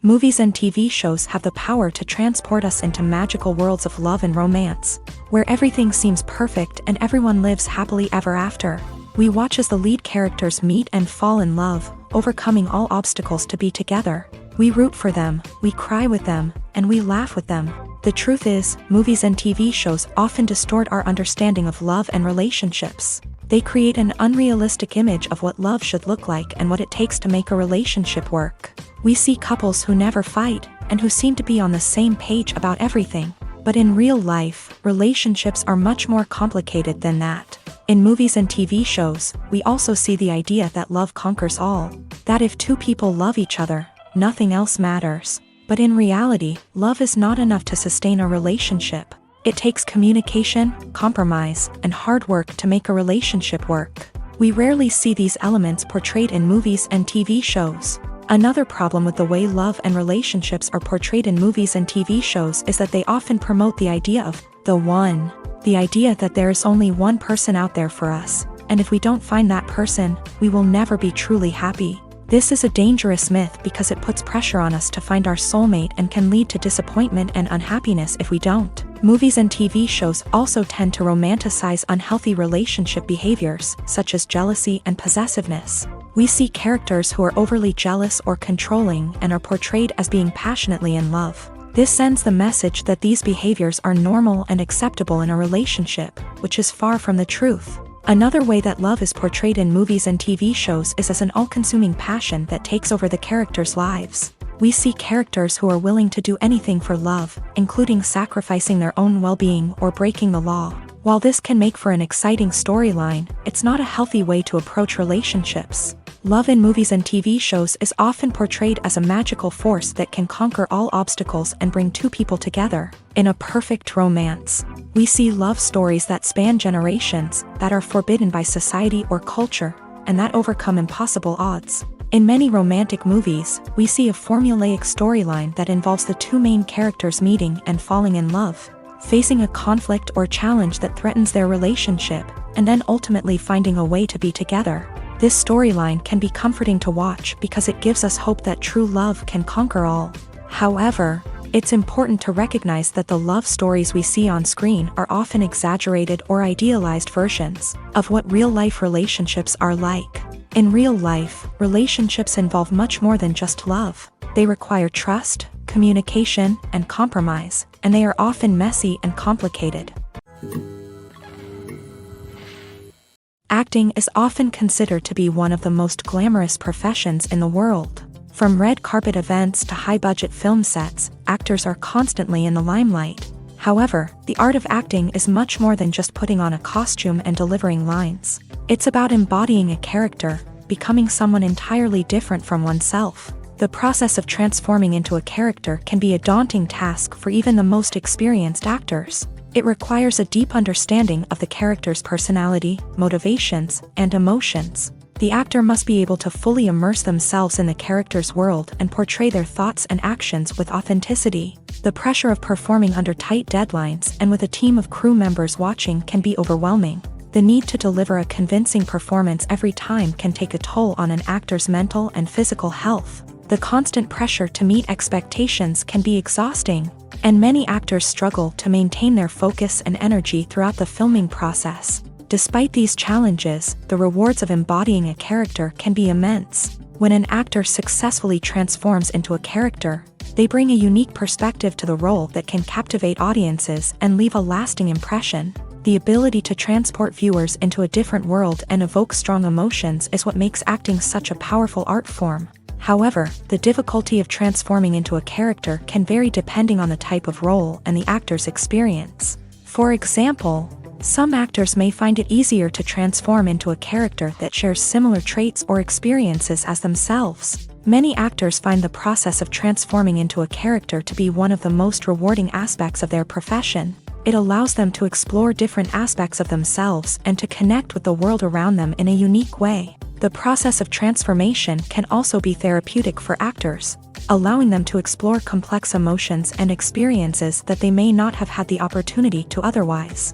Movies and TV shows have the power to transport us into magical worlds of love and romance, where everything seems perfect and everyone lives happily ever after. We watch as the lead characters meet and fall in love, overcoming all obstacles to be together. We root for them, we cry with them, and we laugh with them. The truth is, movies and TV shows often distort our understanding of love and relationships. They create an unrealistic image of what love should look like and what it takes to make a relationship work. We see couples who never fight, and who seem to be on the same page about everything. But in real life, relationships are much more complicated than that. In movies and TV shows, we also see the idea that love conquers all. That if two people love each other, nothing else matters. But in reality, love is not enough to sustain a relationship. It takes communication, compromise, and hard work to make a relationship work. We rarely see these elements portrayed in movies and TV shows. Another problem with the way love and relationships are portrayed in movies and TV shows is that they often promote the idea of the one. The idea that there is only one person out there for us, and if we don't find that person, we will never be truly happy. This is a dangerous myth because it puts pressure on us to find our soulmate and can lead to disappointment and unhappiness if we don't. Movies and TV shows also tend to romanticize unhealthy relationship behaviors, such as jealousy and possessiveness. We see characters who are overly jealous or controlling and are portrayed as being passionately in love. This sends the message that these behaviors are normal and acceptable in a relationship, which is far from the truth. Another way that love is portrayed in movies and TV shows is as an all-consuming passion that takes over the characters' lives. We see characters who are willing to do anything for love, including sacrificing their own well-being or breaking the law. While this can make for an exciting storyline, it's not a healthy way to approach relationships. Love in movies and TV shows is often portrayed as a magical force that can conquer all obstacles and bring two people together. In a perfect romance, we see love stories that span generations, that are forbidden by society or culture, and that overcome impossible odds. In many romantic movies, we see a formulaic storyline that involves the two main characters meeting and falling in love, facing a conflict or challenge that threatens their relationship, and then ultimately finding a way to be together. This storyline can be comforting to watch because it gives us hope that true love can conquer all. However, it's important to recognize that the love stories we see on screen are often exaggerated or idealized versions of what real-life relationships are like. In real life, relationships involve much more than just love. They require trust, communication, and compromise, and they are often messy and complicated. Acting is often considered to be one of the most glamorous professions in the world. From red carpet events to high-budget film sets, actors are constantly in the limelight. However, the art of acting is much more than just putting on a costume and delivering lines. It's about embodying a character, becoming someone entirely different from oneself. The process of transforming into a character can be a daunting task for even the most experienced actors. It requires a deep understanding of the character's personality, motivations, and emotions. The actor must be able to fully immerse themselves in the character's world and portray their thoughts and actions with authenticity. The pressure of performing under tight deadlines and with a team of crew members watching can be overwhelming. The need to deliver a convincing performance every time can take a toll on an actor's mental and physical health. The constant pressure to meet expectations can be exhausting, and many actors struggle to maintain their focus and energy throughout the filming process. Despite these challenges, the rewards of embodying a character can be immense. When an actor successfully transforms into a character, they bring a unique perspective to the role that can captivate audiences and leave a lasting impression. The ability to transport viewers into a different world and evoke strong emotions is what makes acting such a powerful art form. However, the difficulty of transforming into a character can vary depending on the type of role and the actor's experience. For example, some actors may find it easier to transform into a character that shares similar traits or experiences as themselves. Many actors find the process of transforming into a character to be one of the most rewarding aspects of their profession. It allows them to explore different aspects of themselves and to connect with the world around them in a unique way. The process of transformation can also be therapeutic for actors, allowing them to explore complex emotions and experiences that they may not have had the opportunity to otherwise.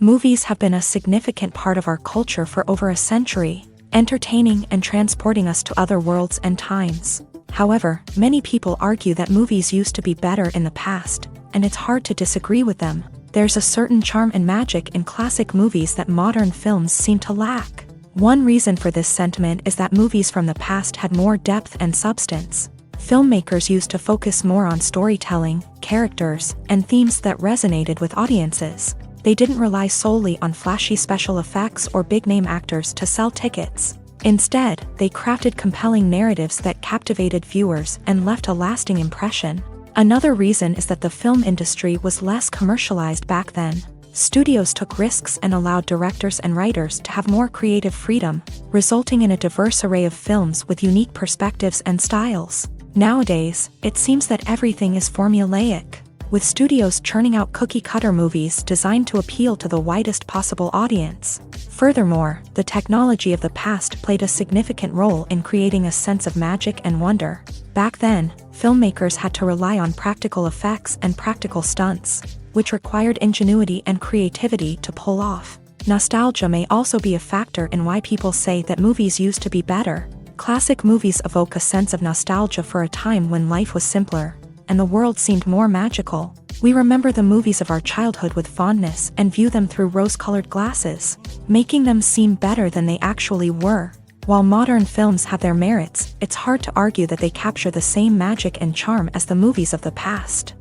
Movies have been a significant part of our culture for over a century, entertaining and transporting us to other worlds and times. However, many people argue that movies used to be better in the past, and it's hard to disagree with them. There's a certain charm and magic in classic movies that modern films seem to lack. One reason for this sentiment is that movies from the past had more depth and substance. Filmmakers used to focus more on storytelling, characters, and themes that resonated with audiences. They didn't rely solely on flashy special effects or big-name actors to sell tickets. Instead, they crafted compelling narratives that captivated viewers and left a lasting impression. Another reason is that the film industry was less commercialized back then. Studios took risks and allowed directors and writers to have more creative freedom, resulting in a diverse array of films with unique perspectives and styles. Nowadays, it seems that everything is formulaic, with studios churning out cookie-cutter movies designed to appeal to the widest possible audience. Furthermore, the technology of the past played a significant role in creating a sense of magic and wonder. Back then, filmmakers had to rely on practical effects and practical stunts, which required ingenuity and creativity to pull off. Nostalgia may also be a factor in why people say that movies used to be better. Classic movies evoke a sense of nostalgia for a time when life was simpler, and the world seemed more magical. We remember the movies of our childhood with fondness and view them through rose-colored glasses, making them seem better than they actually were. While modern films have their merits, it's hard to argue that they capture the same magic and charm as the movies of the past.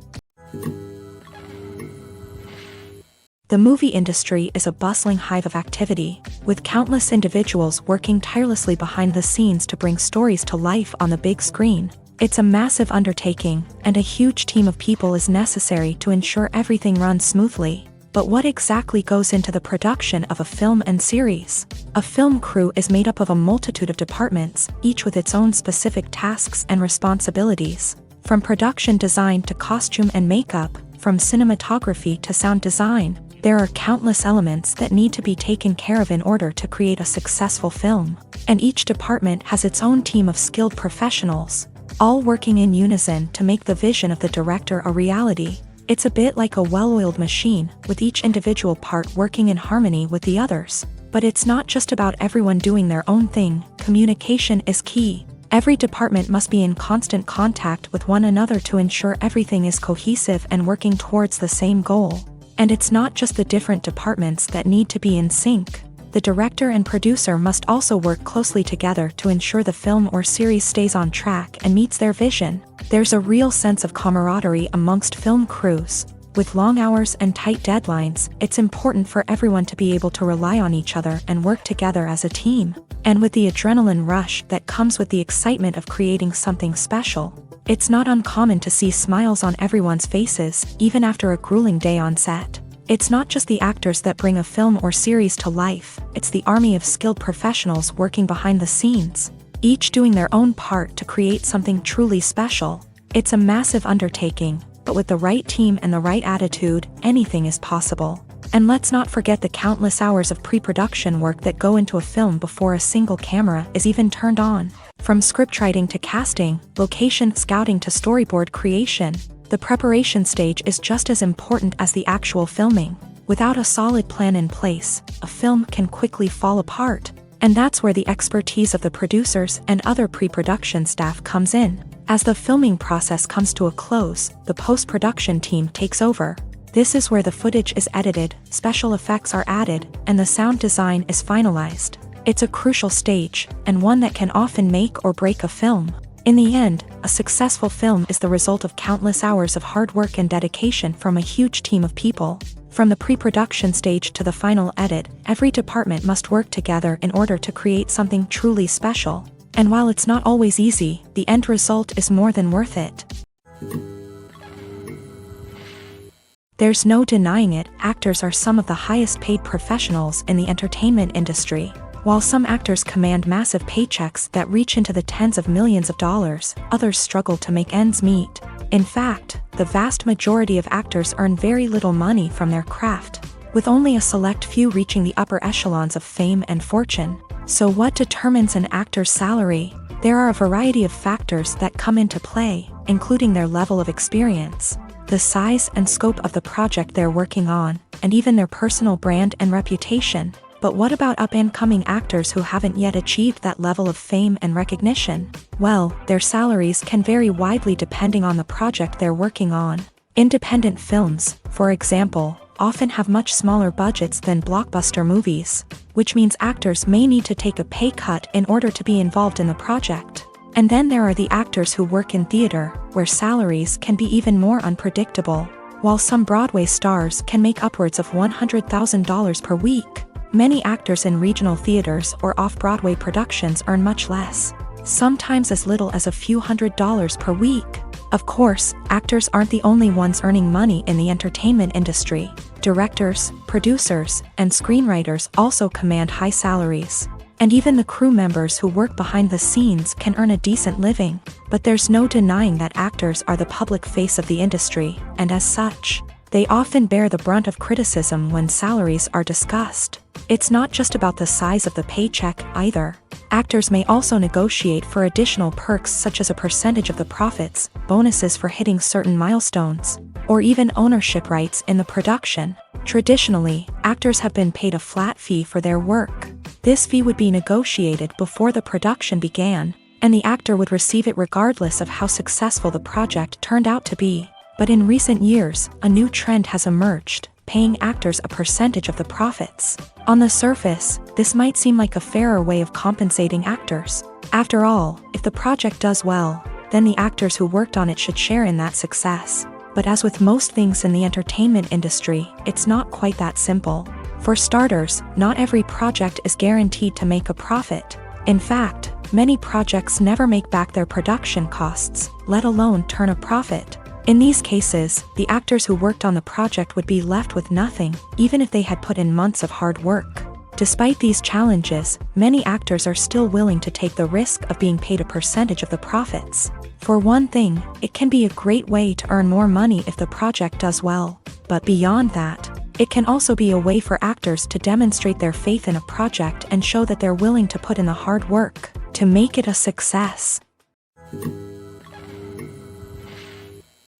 The movie industry is a bustling hive of activity, with countless individuals working tirelessly behind the scenes to bring stories to life on the big screen. It's a massive undertaking, and a huge team of people is necessary to ensure everything runs smoothly. But what exactly goes into the production of a film and series? A film crew is made up of a multitude of departments, each with its own specific tasks and responsibilities. From production design to costume and makeup, from cinematography to sound design, there are countless elements that need to be taken care of in order to create a successful film. And each department has its own team of skilled professionals, all working in unison to make the vision of the director a reality. It's a bit like a well-oiled machine, with each individual part working in harmony with the others. But it's not just about everyone doing their own thing. Communication is key. Every department must be in constant contact with one another to ensure everything is cohesive and working towards the same goal. And it's not just the different departments that need to be in sync. The director and producer must also work closely together to ensure the film or series stays on track and meets their vision. There's a real sense of camaraderie amongst film crews. With long hours and tight deadlines, it's important for everyone to be able to rely on each other and work together as a team. And with the adrenaline rush that comes with the excitement of creating something special, it's not uncommon to see smiles on everyone's faces, even after a grueling day on set. It's not just the actors that bring a film or series to life, it's the army of skilled professionals working behind the scenes, each doing their own part to create something truly special. It's a massive undertaking, but with the right team and the right attitude, anything is possible. And let's not forget the countless hours of pre-production work that go into a film before a single camera is even turned on. From scriptwriting to casting, location scouting to storyboard creation, the preparation stage is just as important as the actual filming. Without a solid plan in place, a film can quickly fall apart. And that's where the expertise of the producers and other pre-production staff comes in. As the filming process comes to a close, the post-production team takes over. This is where the footage is edited, special effects are added, and the sound design is finalized. It's a crucial stage, and one that can often make or break a film. In the end, a successful film is the result of countless hours of hard work and dedication from a huge team of people. From the pre-production stage to the final edit, every department must work together in order to create something truly special. And while it's not always easy, the end result is more than worth it. There's no denying it, actors are some of the highest paid professionals in the entertainment industry. While some actors command massive paychecks that reach into the tens of millions of dollars, others struggle to make ends meet. In fact, the vast majority of actors earn very little money from their craft, with only a select few reaching the upper echelons of fame and fortune. So what determines an actor's salary? There are a variety of factors that come into play, including their level of experience, the size and scope of the project they're working on, and even their personal brand and reputation. But what about up-and-coming actors who haven't yet achieved that level of fame and recognition? Well, their salaries can vary widely depending on the project they're working on. Independent films, for example, often have much smaller budgets than blockbuster movies, which means actors may need to take a pay cut in order to be involved in the project. And then there are the actors who work in theater, where salaries can be even more unpredictable. While some Broadway stars can make upwards of $100,000 per week, many actors in regional theaters or off-Broadway productions earn much less, sometimes as little as a few $100s per week. Of course, actors aren't the only ones earning money in the entertainment industry. Directors, producers, and screenwriters also command high salaries. And even the crew members who work behind the scenes can earn a decent living. But there's no denying that actors are the public face of the industry, and as such, they often bear the brunt of criticism when salaries are discussed. It's not just about the size of the paycheck either. Actors may also negotiate for additional perks such as a percentage of the profits, bonuses for hitting certain milestones, or even ownership rights in the production. Traditionally, actors have been paid a flat fee for their work. This fee would be negotiated before the production began, and the actor would receive it regardless of how successful the project turned out to be. But in recent years, a new trend has emerged, paying actors a percentage of the profits. On the surface, this might seem like a fairer way of compensating actors. After all, if the project does well, then the actors who worked on it should share in that success. But as with most things in the entertainment industry, it's not quite that simple. For starters, not every project is guaranteed to make a profit. In fact, many projects never make back their production costs, let alone turn a profit. In these cases, the actors who worked on the project would be left with nothing, even if they had put in months of hard work. Despite these challenges, many actors are still willing to take the risk of being paid a percentage of the profits. For one thing, it can be a great way to earn more money if the project does well. But beyond that, it can also be a way for actors to demonstrate their faith in a project and show that they're willing to put in the hard work to make it a success.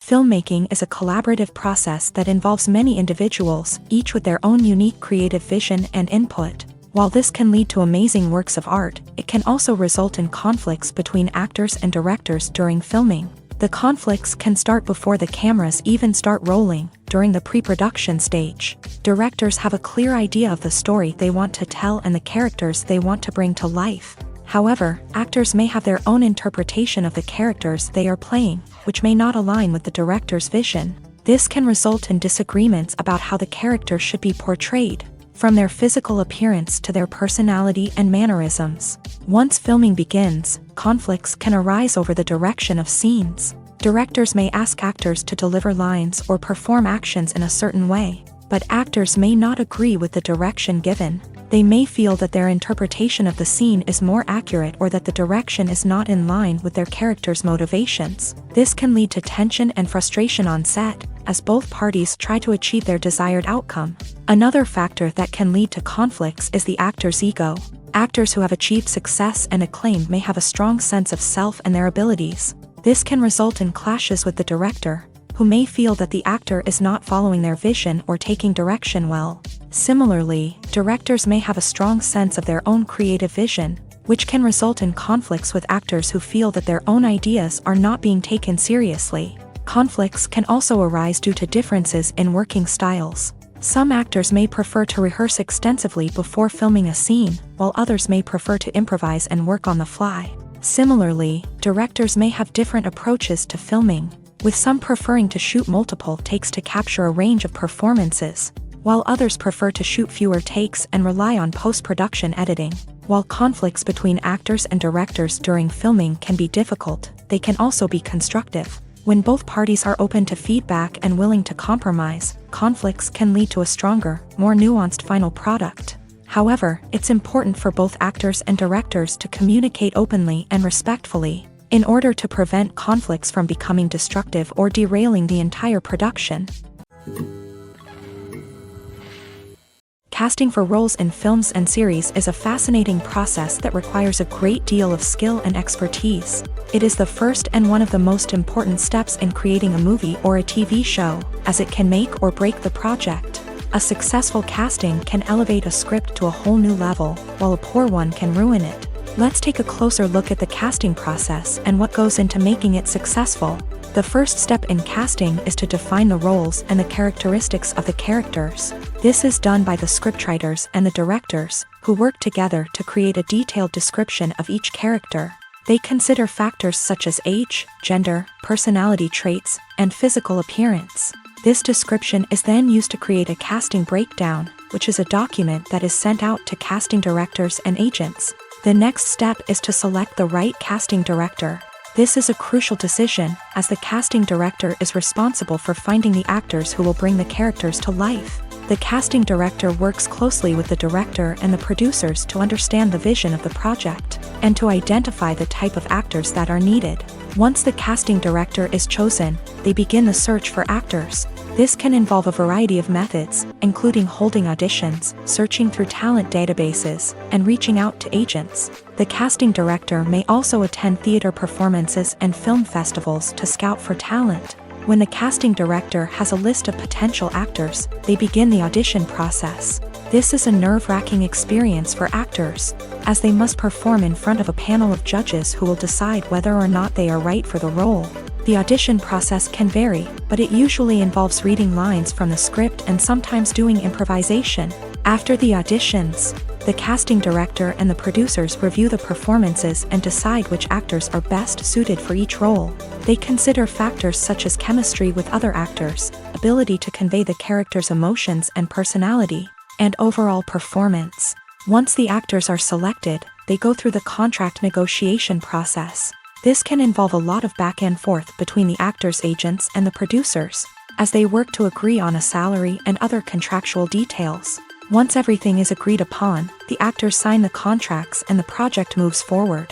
Filmmaking is a collaborative process that involves many individuals, each with their own unique creative vision and input. While this can lead to amazing works of art, it can also result in conflicts between actors and directors during filming. The conflicts can start before the cameras even start rolling, during the pre-production stage. Directors have a clear idea of the story they want to tell and the characters they want to bring to life. However, actors may have their own interpretation of the characters they are playing, which may not align with the director's vision. This can result in disagreements about how the characters should be portrayed, from their physical appearance to their personality and mannerisms. Once filming begins, conflicts can arise over the direction of scenes. Directors may ask actors to deliver lines or perform actions in a certain way, but actors may not agree with the direction given. They may feel that their interpretation of the scene is more accurate or that the direction is not in line with their character's motivations. This can lead to tension and frustration on set, as both parties try to achieve their desired outcome. Another factor that can lead to conflicts is the actor's ego. Actors who have achieved success and acclaim may have a strong sense of self and their abilities. This can result in clashes with the director, who may feel that the actor is not following their vision or taking direction well. Similarly, directors may have a strong sense of their own creative vision, which can result in conflicts with actors who feel that their own ideas are not being taken seriously. Conflicts can also arise due to differences in working styles. Some actors may prefer to rehearse extensively before filming a scene, while others may prefer to improvise and work on the fly. Similarly, directors may have different approaches to filming, with some preferring to shoot multiple takes to capture a range of performances, while others prefer to shoot fewer takes and rely on post-production editing. While conflicts between actors and directors during filming can be difficult, they can also be constructive. When both parties are open to feedback and willing to compromise, conflicts can lead to a stronger, more nuanced final product. However, it's important for both actors and directors to communicate openly and respectfully, in order to prevent conflicts from becoming destructive or derailing the entire production. Casting for roles in films and series is a fascinating process that requires a great deal of skill and expertise. It is the first and one of the most important steps in creating a movie or a TV show, as it can make or break the project. A successful casting can elevate a script to a whole new level, while a poor one can ruin it. Let's take a closer look at the casting process and what goes into making it successful. The first step in casting is to define the roles and the characteristics of the characters. This is done by the scriptwriters and the directors, who work together to create a detailed description of each character. They consider factors such as age, gender, personality traits, and physical appearance. This description is then used to create a casting breakdown, which is a document that is sent out to casting directors and agents. The next step is to select the right casting director. This is a crucial decision, as the casting director is responsible for finding the actors who will bring the characters to life. The casting director works closely with the director and the producers to understand the vision of the project, and to identify the type of actors that are needed. Once the casting director is chosen, they begin the search for actors. This can involve a variety of methods, including holding auditions, searching through talent databases, and reaching out to agents. The casting director may also attend theater performances and film festivals to scout for talent. When the casting director has a list of potential actors, they begin the audition process. This is a nerve-wracking experience for actors, as they must perform in front of a panel of judges who will decide whether or not they are right for the role. The audition process can vary, but it usually involves reading lines from the script and sometimes doing improvisation. After the auditions, The casting director and the producers review the performances and decide which actors are best suited for each role. They consider factors such as chemistry with other actors, ability to convey the character's emotions and personality, and overall performance. Once the actors are selected, they go through the contract negotiation process. This can involve a lot of back and forth between the actors' agents and the producers, as they work to agree on a salary and other contractual details. Once everything is agreed upon, the actors sign the contracts and the project moves forward.